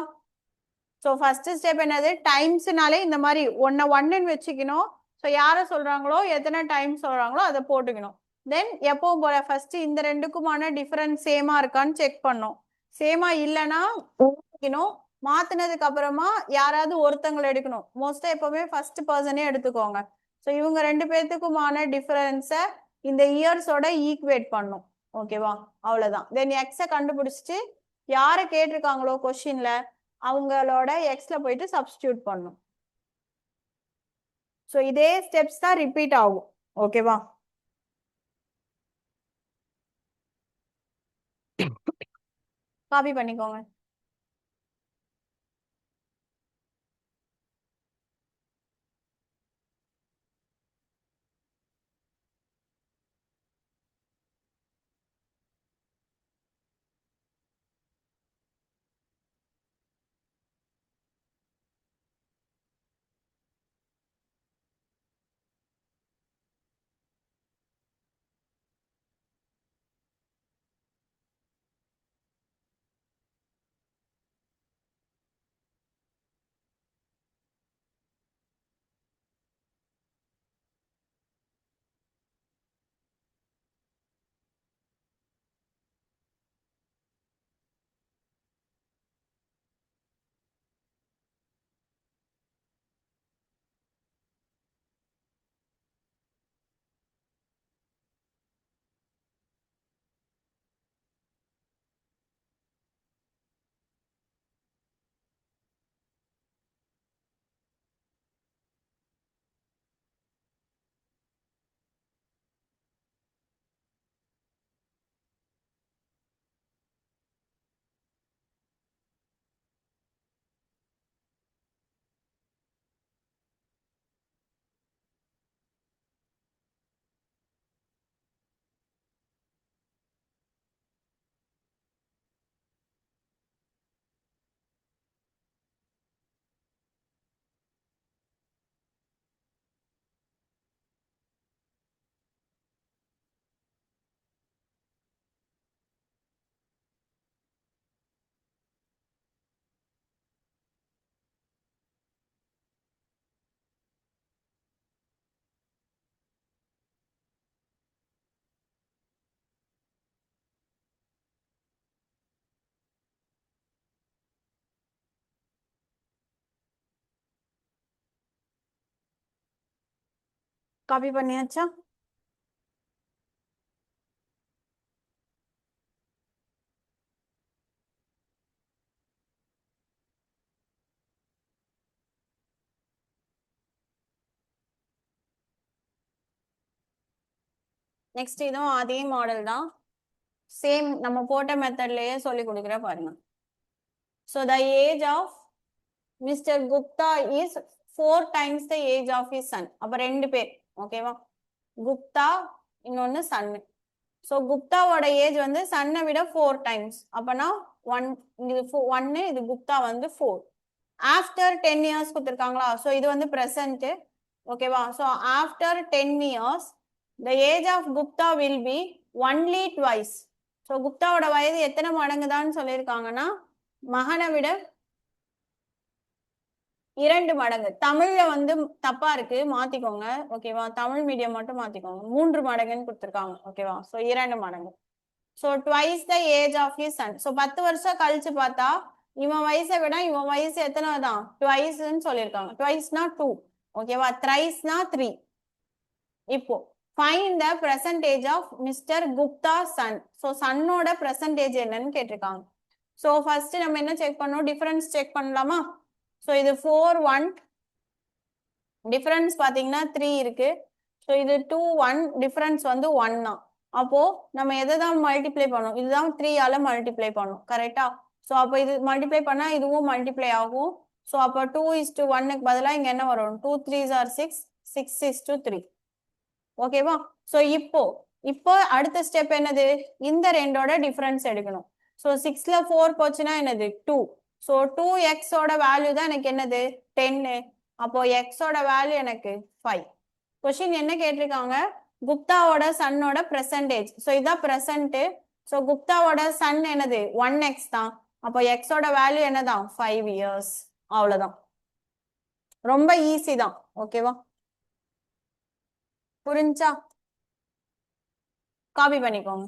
ஸோ ஃபர்ஸ்ட் ஸ்டெப் என்னது, டைம்ஸ்னாலே இந்த மாதிரி ஒன்னுன்னு வச்சுக்கணும். ஸோ யாரை சொல்றாங்களோ எத்தனை டைம் சொல்றாங்களோ அதை போட்டுக்கணும். தென் எப்பவும் போல ஃபர்ஸ்ட் இந்த ரெண்டுக்குமான டிஃபரன்ஸ் சேமா இருக்கான்னு செக் பண்ணோம். சேமா இல்லைன்னா மாத்திக்கணும். மாத்தினதுக்கு அப்புறமா யாராவது ஒருத்தங்களை எடுக்கணும். மோஸ்டா எப்பவுமே ஃபர்ஸ்ட் பர்சனே எடுத்துக்கோங்க. ஸோ இவங்க ரெண்டு பேர்த்துக்குமான டிஃபரன்ஸை இந்த இயர்ஸோட ஈக்குவேட் பண்ணும். ஓகேவா? அவ்வளவுதான். தென் எக்ஸை கண்டுபிடிச்சிட்டு யாரை கேட்டிருக்காங்களோ கொஸ்டின்ல அவங்களோட எக்ஸ்ல போயிட்டு சப்ஸ்டியூட் பண்ணும். ஸோ இதே ஸ்டெப்ஸ் தான் ரிப்பீட் ஆகும். ஓகேவா? காப்பி பண்ணிக்கோங்க. காப்பி பண்ணியாச்சா? நெக்ஸ்ட் இதுவும் அதே மாடல் தான், சேம் நம்ம போட்ட மெத்தட்லயே சொல்லி கொடுக்குற பாருங்க. So the age of mister Gupta is 4 times the age of his son. அப்ப ரெண்டு பேர். ஓகேவா? குப்தா இன்னொன்னு சன்னு. ஸோ குப்தாவோட ஏஜ் வந்து சன்னை விட 4 times. அப்பனா 1, இது 1, இது குப்தா வந்து 4. ஆஃப்டர் 10 இயர்ஸ் கொடுத்துருக்காங்களா? ஸோ இது வந்து ப்ரெசன்ட். ஓகேவா? So after 10 years the age of Gupta will be only twice. So குப்தாவோட வயது எத்தனை மடங்குதான்னு சொல்லியிருக்காங்கன்னா மகனை விட 2 மடங்கு. தமிழ்ல வந்து தப்பா இருக்கு, மாத்திக்கோங்க. ஓகேவா? தமிழ் மீடியம் மட்டும் மாத்திக்கோங்க. 3 மடங்குன்னு குடுத்துருக்காங்க. ஓகேவா? சோ 2 மடங்கு. So twice the age of his son. So 10 வருஷம் கழிச்சு பார்த்தா இவன் வயசை விட இவன் வயசு எத்தனை தான் ட்வைஸ்ன்னு சொல்லியிருக்காங்க. ட்வைஸ்னா 2. ஓகேவா? த்ரைஸ்னா 3. இப்போ find the percentage of mister Gupta son. So சன்னோட பெர்சன்டேஜ் என்னன்னு கேட்டிருக்காங்க. ஸோ ஃபர்ஸ்ட் நம்ம என்ன செக் பண்ணோம், டிஃபரன்ஸ் செக் பண்ணலாமா? ஸோ இது 4 1, டிஃபரன்ஸ் பாத்தீங்கன்னா 3 இருக்கு. ஸோ இது 2 1, டிஃபரன்ஸ் வந்து 1 தான். அப்போ நம்ம எதை தான் மல்டிப்ளை பண்ணோம், இதுதான் 3 ஆல மல்டிப்ளை பண்ணோம், கரெக்டா? ஸோ அப்போ இது மல்டிப்ளை பண்ணா இதுவும் மல்டிப்ளை ஆகும். ஸோ அப்போ 2:1க்கு பதிலாக இங்க என்ன வரும், 2 3s are 6, 6:3. ஓகேவா? சோ இப்போ இப்போ அடுத்த ஸ்டெப் என்னது, இந்த ரெண்டோட டிஃபரன்ஸ் எடுக்கணும். சோ 6ல 4 போச்சுன்னா என்னது 2. சோ 2x ஓட வேல்யூ தான் எனக்கு என்னது 10. அப்போ x ஓட வேல்யூ எனக்கு 5. கொஸ்டின் என்ன கேட்டிருக்காங்க, குப்தாவோட சன்னோட பிரசன்டேஜ். சோ இதான் பிரசன்ட். சோ குப்தாவோட சன் என்னது 1x தான். அப்போ x ஓட வேல்யூ என்னதான் 5 இயர்ஸ். அவ்வளவுதான், ரொம்ப ஈஸி தான். ஓகேவா? புரிஞ்சா? காப்பி பண்ணிக்கோங்க.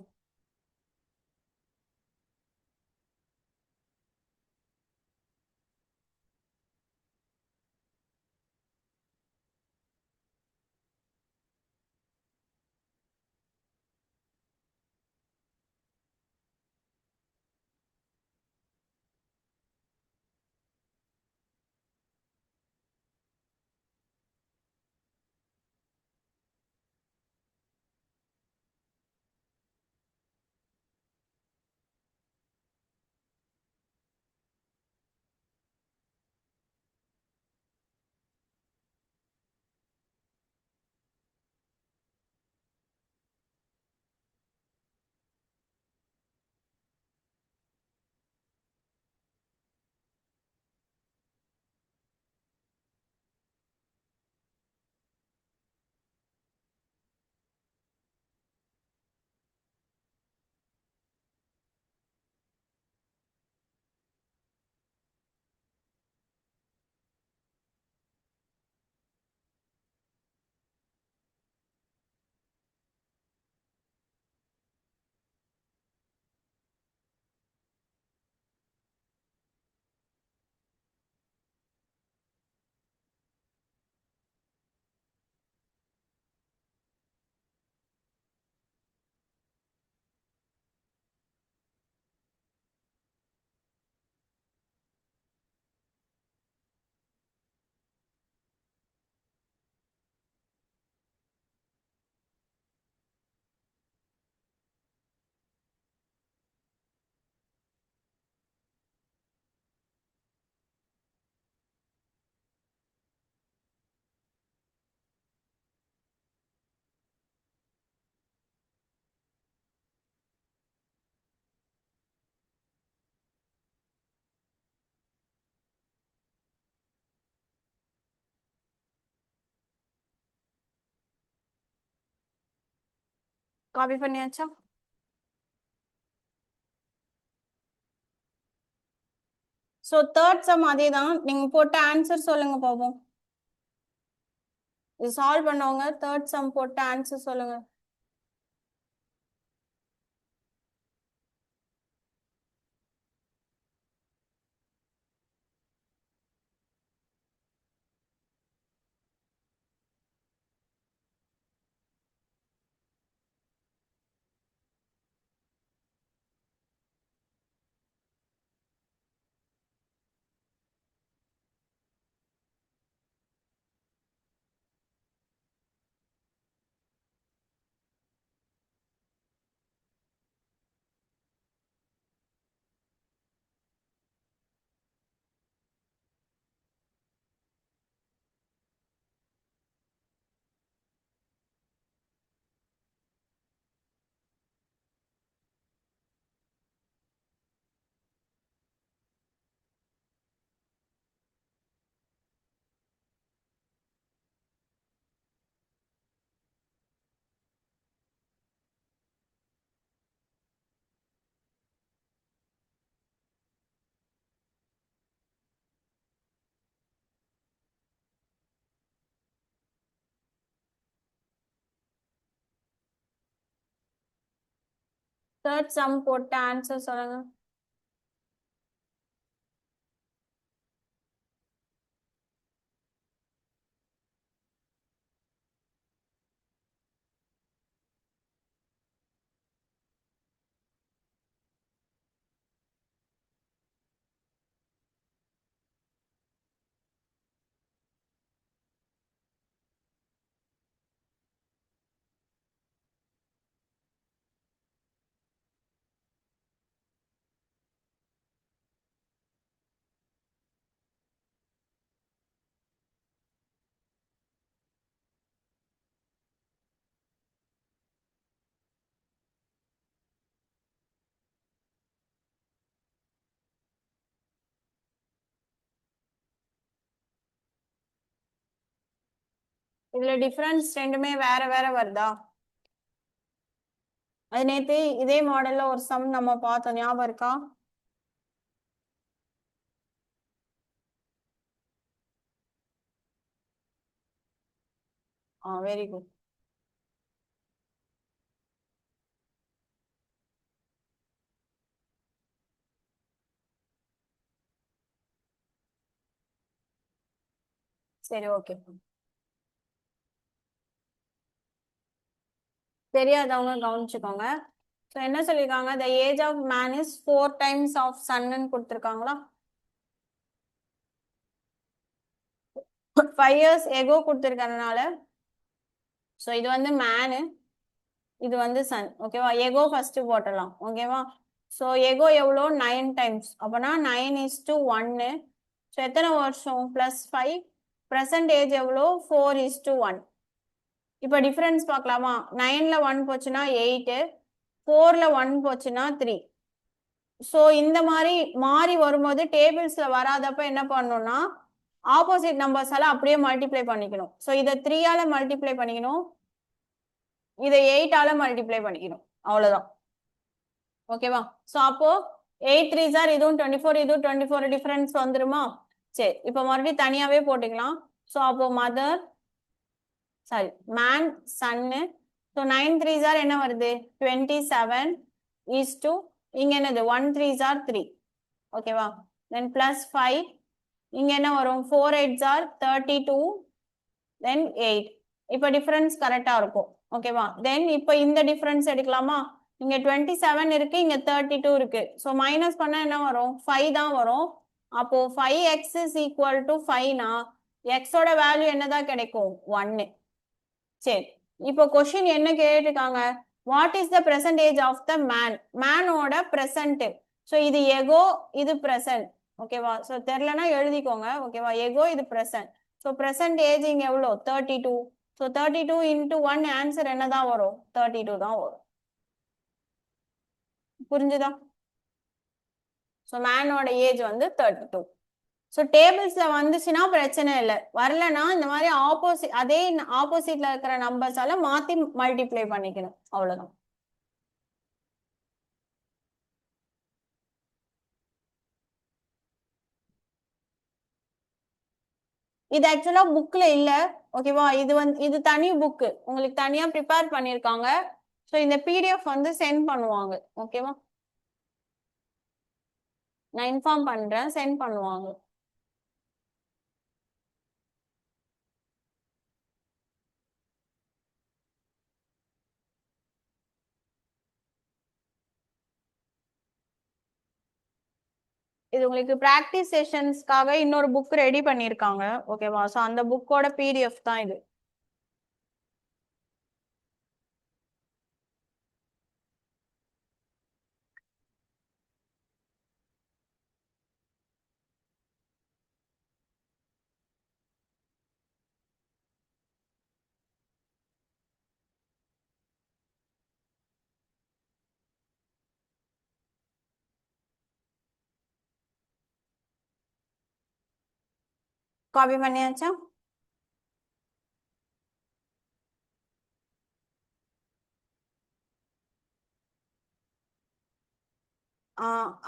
காப்பி பண்ணியாச்சா? சோ தேர்ட் சம் அதே தான், நீங்க போட்ட ஆன்சர் சொல்லுங்க பாப்போம். இது சால்வ் பண்ணவங்க தேர்ட் சம் போட்ட ஆன்சர் சொல்லுங்க. தேர்ட் சம் போட்டு ஆன்சர் சொல்லுங்க. இதுல டிஃபரன்ஸ் ரெண்டுமே வேற வேற வருதா? அது நேத்து இதே மாடல்ல ஒரு சம் நம்ம பார்த்தோம், ஞாபகம் இருக்கா? Very good. சரி, ஓகே. தெரியாதவங்க கவனிச்சுக்கோங்க. ஸோ என்ன சொல்லியிருக்காங்க, the age of man is 4 times of சன்னு கொடுத்துருக்காங்களா? 5 years எகோ கொடுத்துருக்கறதுனால, ஸோ இது வந்து மேனு, இது வந்து சன். ஓகேவா? எகோ ஃபர்ஸ்ட் போட்டலாம். ஓகேவா? ஸோ எகோ எவ்வளோ? 9 times. அப்போனா 9:1. ஸோ எத்தனை வருஷம்? +5. ப்ரெசன்ட் ஏஜ் எவ்வளோ? 4:1. இப்போ டிஃபரன்ஸ் பார்க்கலாமா? 9ல 1 போச்சுன்னா 8, 4ல 1 போச்சுன்னா 3. ஸோ இந்த மாதிரி மாறி வரும்போது டேபிள்ஸ்ல வராதப்ப என்ன பண்ணணும்னா, ஆப்போசிட் நம்பர்ஸ் எல்லாம் அப்படியே மல்டிப்ளை பண்ணிக்கணும். ஸோ இதை 3ஆல மல்டிப்ளை பண்ணிக்கணும், இதை 8ஆல மல்டிப்ளை பண்ணிக்கணும். அவ்வளவுதான். ஓகேவா? ஸோ அப்போ 8 3s இதுவும் 24, இதுவும் 24 டிஃபரன்ஸ் வந்துருமா? சரி, இப்போ மறுபடியும் தனியாவே போட்டுக்கலாம். ஸோ அப்போ மதர், சாரி, மேன், சன்னு. ஸோ 9 3s என்ன வருது? 27 இஸ் டு இங்க என்னது? 1 3s 3. ஓகேவா? தென் +5. இங்க என்ன வரும்? 4 8s 32, தென் 8. இப்போ டிஃபரன்ஸ் கரெக்டா இருக்கும். ஓகேவா? தென் இப்போ இந்த டிஃபரன்ஸ் எடுக்கலாமா? இங்க 27 இருக்கு, இங்க 32 இருக்கு. ஸோ மைனஸ் பண்ணா என்ன வரும்? 5 தான் வரும். அப்போ 5x is equal to 5னா எக்ஸோட வேல்யூ என்னதான் கிடைக்கும்? 1. சரி, இப்போ கொஸ்டின் என்ன கேட்டிருக்காங்க? What is the percentage of the man? மேனோட பிரசன்ட். ஸோ இது எகோ, இது பிரசன்ட். ஓகேவா? ஸோ தெரிலனா எழுதிக்கோங்க. ஓகேவா? எகோ, இது பிரசன்ட். ஸோ பிரசன்ட் ஏஜ் இங்க எவ்வளோ? 32. ஸோ 32 into 1 ஆன்சர் என்னதான் வரும்? 32 தான் வரும். புரிஞ்சுதா? ஸோ மேனோட ஏஜ் வந்து 32. ஸோ டேபிள்ஸ்ல வந்துச்சுன்னா பிரச்சனை இல்லை, வரலன்னா இந்த மாதிரி ஆப்போசிட், அதே ஆப்போசிட்ல இருக்கிற நம்பர்ஸால மாத்தி மல்டிப்ளை பண்ணிக்கணும். அவ்வளவுதான். இது ஆக்சுவலா புக்ல இல்ல. ஓகேவா? இது வந்து இது தனி புக்கு, உங்களுக்கு தனியா ப்ரிப்பேர் பண்ணிருக்காங்க. ஸோ இந்த பிடிஎஃப் வந்து சென்ட் பண்ணுவாங்க. ஓகேவா? நான் இன்ஃபார்ம் பண்றேன், சென்ட் பண்ணுவாங்க. இது உங்களுக்கு பிராக்டிஸ் செஷன்ஸ்க்காக இன்னொரு புக் ரெடி பண்ணிருக்காங்க. ஓகேவா? ஸோ அந்த புக்கோட பிடிஎஃப் தான் இது. காப்பி பண்ணியாச்சா?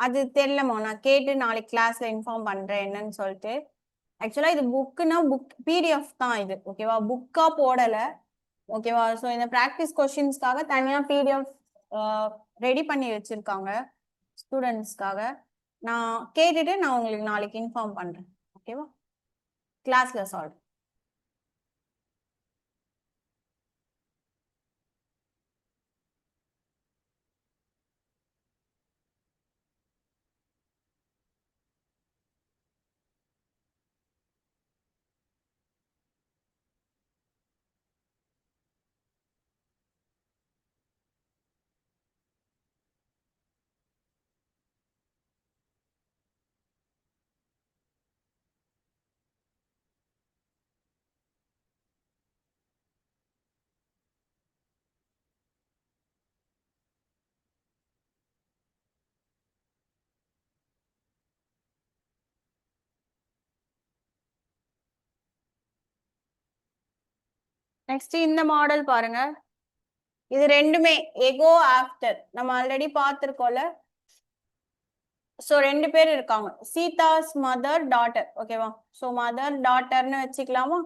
அது தெரியலமா, நான் கேட்டு நாளைக்கு கிளாஸ்ல இன்ஃபார்ம் பண்றேன் என்னன்னு சொல்லிட்டு. ஆக்சுவலா இது புக்குன்னா புக் பிடிஎஃப் தான் இது. ஓகேவா? புக்கா போடல. ஓகேவா? ஸோ இந்த ப்ராக்டிஸ் கொஸ்டின்ஸ்க்காக தனியா பிடிஎஃப் ரெடி பண்ணி வச்சிருக்காங்க ஸ்டூடெண்ட்ஸ்க்காக. நான் கேட்டுட்டு நான் உங்களுக்கு நாளைக்கு இன்ஃபார்ம் பண்றேன். ஓகேவா? கிளாஸ்ல சால்வ். நெக்ஸ்ட் இந்த மாடல் பாருங்க. இது ரெண்டுமே எகோ ஆஃப்டர் நம்ம ஆல்ரெடி பார்த்திருக்கோம்ல. சோ ரெண்டு பேர் இருக்காங்க, சீதாஸ் மதர் டாட்டர். ஓகேவா? சோ மதர் டாட்டர்னு வச்சுக்கலாமா?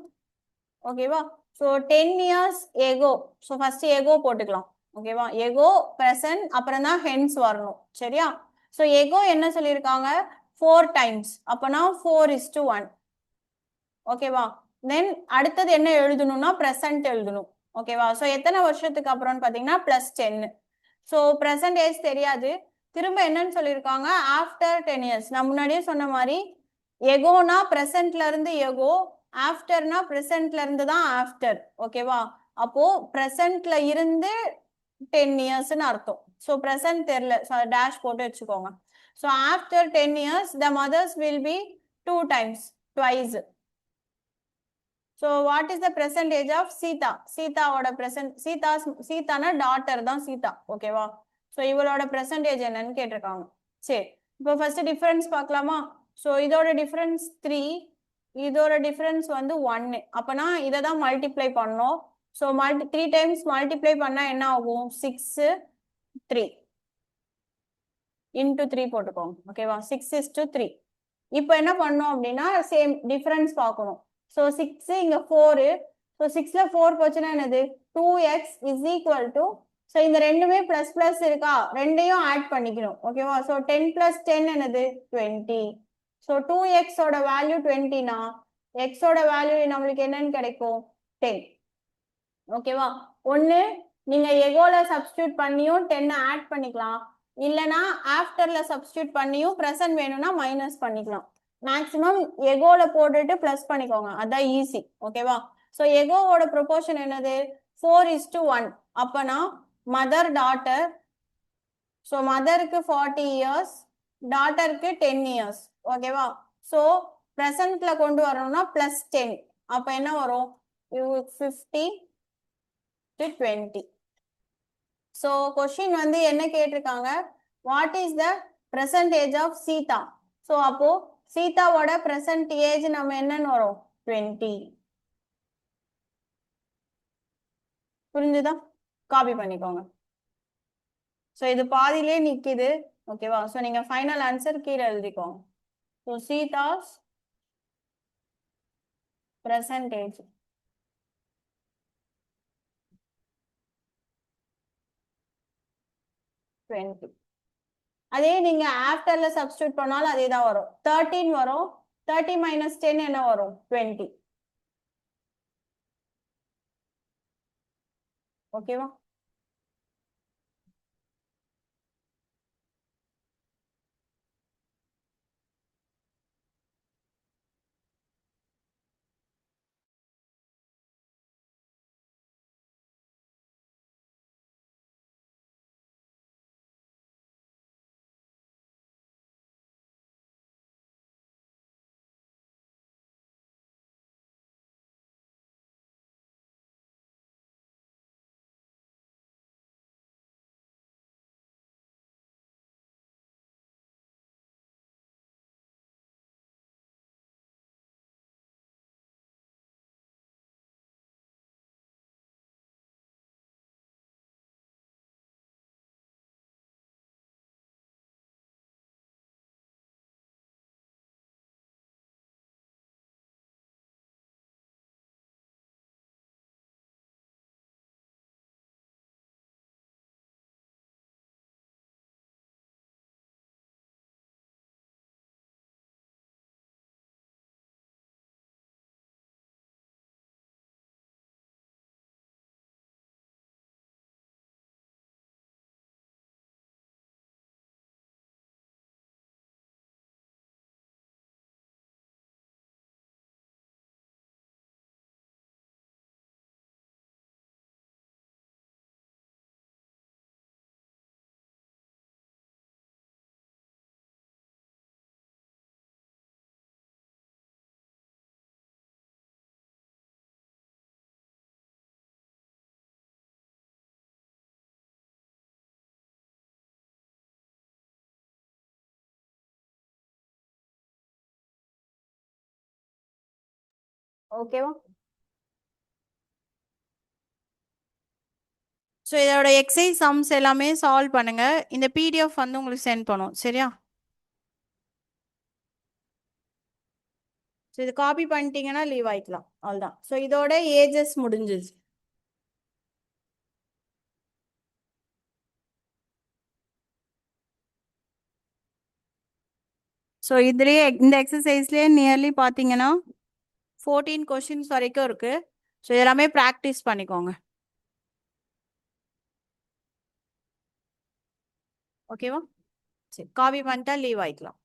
ஓகேவா? So 10 years ago. So first echo போட்டுக்கலாம். ஓகேவா? எகோ பிரசன்ட் அப்புறம் தான் ஹென்ஸ் வரணும். சரியா? சோ எகோ என்ன சொல்லியிருக்காங்க? 4 டைம்ஸ். அப்பனா 4:1. ஓகேவா? தென் அடுத்தது என்ன எழுதணும்னா பிரசன்ட் எழுதணும். ஓகேவா? சோ எத்தனை வருஷத்துக்கு அப்புறம்னு பாத்தீங்கன்னா +10. சோ பிரசன்டேஜ் தெரியாது. திரும்ப என்னன்னு சொல்லியிருக்காங்க? After 10 years. நான் முன்னாடியே சொன்ன மாதிரி எகோனா பிரசன்ட்ல இருந்து எகோ, ஆஃப்டர்னா பிரசன்ட்ல இருந்து தான் ஆஃப்டர். ஓகேவா? அப்போ பிரசன்ட்ல இருந்து 10 இயர்ஸ்னு அர்த்தம். சோ பிரசன்ட் தெரியல, டேஷ் போட்டு வச்சுக்கோங்க. So after 10 years the mothers will be 2 times, twice. So what is the percentage of Sita? சீதாவோட சீதானா டாட்டர் தான் சீதா. ஓகேவா? ஸோ இவளோட பெர்சன்டேஜ் என்னன்னு கேட்டிருக்காங்க. சரி, இப்போ ஃபர்ஸ்ட் டிஃபரன்ஸ் பார்க்கலாமா? ஸோ இதோட டிஃபரன்ஸ் 3, இதோட டிஃபரன்ஸ் வந்து 1. அப்பனா இதை தான் மல்டிப்ளை பண்ணோம். ஸோ 3 டைம்ஸ் மல்டிப்ளை பண்ணா என்ன ஆகும்? 6, 3 இன்டூ 3 போட்டுக்கோங்க. ஓகேவா? 6:3. இப்போ என்ன பண்ணோம் அப்படின்னா சேம் டிஃபரன்ஸ் பார்க்கணும். ஸோ 6 இங்க 4. ஸோ 6ல 4 போச்சுன்னா என்னது? 2x is equal to, so இந்த ரெண்டுமே பிளஸ் பிளஸ் இருக்கா, ரெண்டையும் ஆட் பண்ணிக்கணும். ஓகேவா? ஸோ 10 + 10 என்னது? 20. ஸோ 2x ஓட வேல்யூ 20னா x ஓட வேல்யூ நம்மளுக்கு என்னன்னு கிடைக்கும்? 10. ஓகேவா? ஒன்னு நீங்க எகோல சப்ஸ்டியூட் பண்ணியும் 10 ஆட் பண்ணிக்கலாம், இல்லனா ஆஃப்டர்ல சப்ஸ்டியூட் பண்ணியும் பிரசன்ட் வேணும்னா மைனஸ் பண்ணிக்கலாம். மேக்ஸிமம் எகோல போட்டுட்டு பிளஸ் பண்ணிக்கோங்க, அதான் ஈஸி. ஓகேவா? சோ எகோவோட ப்ரொபோர்ஷன் என்னது? 4:1. அப்பனா மதர் டாட்டர், சோ மதருக்கு 40 இயர்ஸ், டாட்டருக்கு 10 இயர்ஸ். ஓகேவா? சோ பிரசன்ட்ல கொண்டு வரணும்னா +10. அப்ப என்ன வரும்? 50 to 20. ஸோ கொஸ்டின் வந்து என்ன கேட்டிருக்காங்க? What is the percentage of Sita? So அப்போ சீதாவோட பிரசன்ட் ஏஜ் நம்ம என்னன்னு வரும்? 20. புரிஞ்சுதா? காப்பி பண்ணிக்கோங்க. ஸோ இது பாதியிலே நிக்குது. ஓகேவா? ஸோ நீங்க ஃபைனல் ஆன்சர் கீழே எழுதிக்கோங்க. So Sita's percentage 20. அதே நீங்க ஆஃப்டர்ல சப்ஸ்டியூட் பண்ணாலும் அதே தான் வரும். 13 வரும். 30 - 10 என்ன வரும்? 20. ஓகேவா? ஓகேவா? ஸோ இதோட எக்ஸசைஸ் சம்ஸ் எல்லாமே சால்வ் பண்ணுங்க. இந்த பிடிஎஃப் வந்து உங்களுக்கு சென்ட் பண்ணும். சரியா? ஸோ இது காப்பி பண்ணிட்டீங்கன்னா லீவ் ஆயிக்கலாம். அவ்வளோதான். ஸோ இதோட ஏஜஸ் முடிஞ்சிச்சு. ஸோ இதுலேயே இந்த எக்ஸசைஸ்லேயே நியர்லி பார்த்தீங்கன்னா 14 கொஷின்ஸ் வரைக்கும் இருக்கு. ஸோ எல்லாமே ப்ராக்டிஸ் பண்ணிக்கோங்க. ஓகேவா? சரி, காப்பி பண்ணிட்டா லீவ் ஆயிக்கலாம்.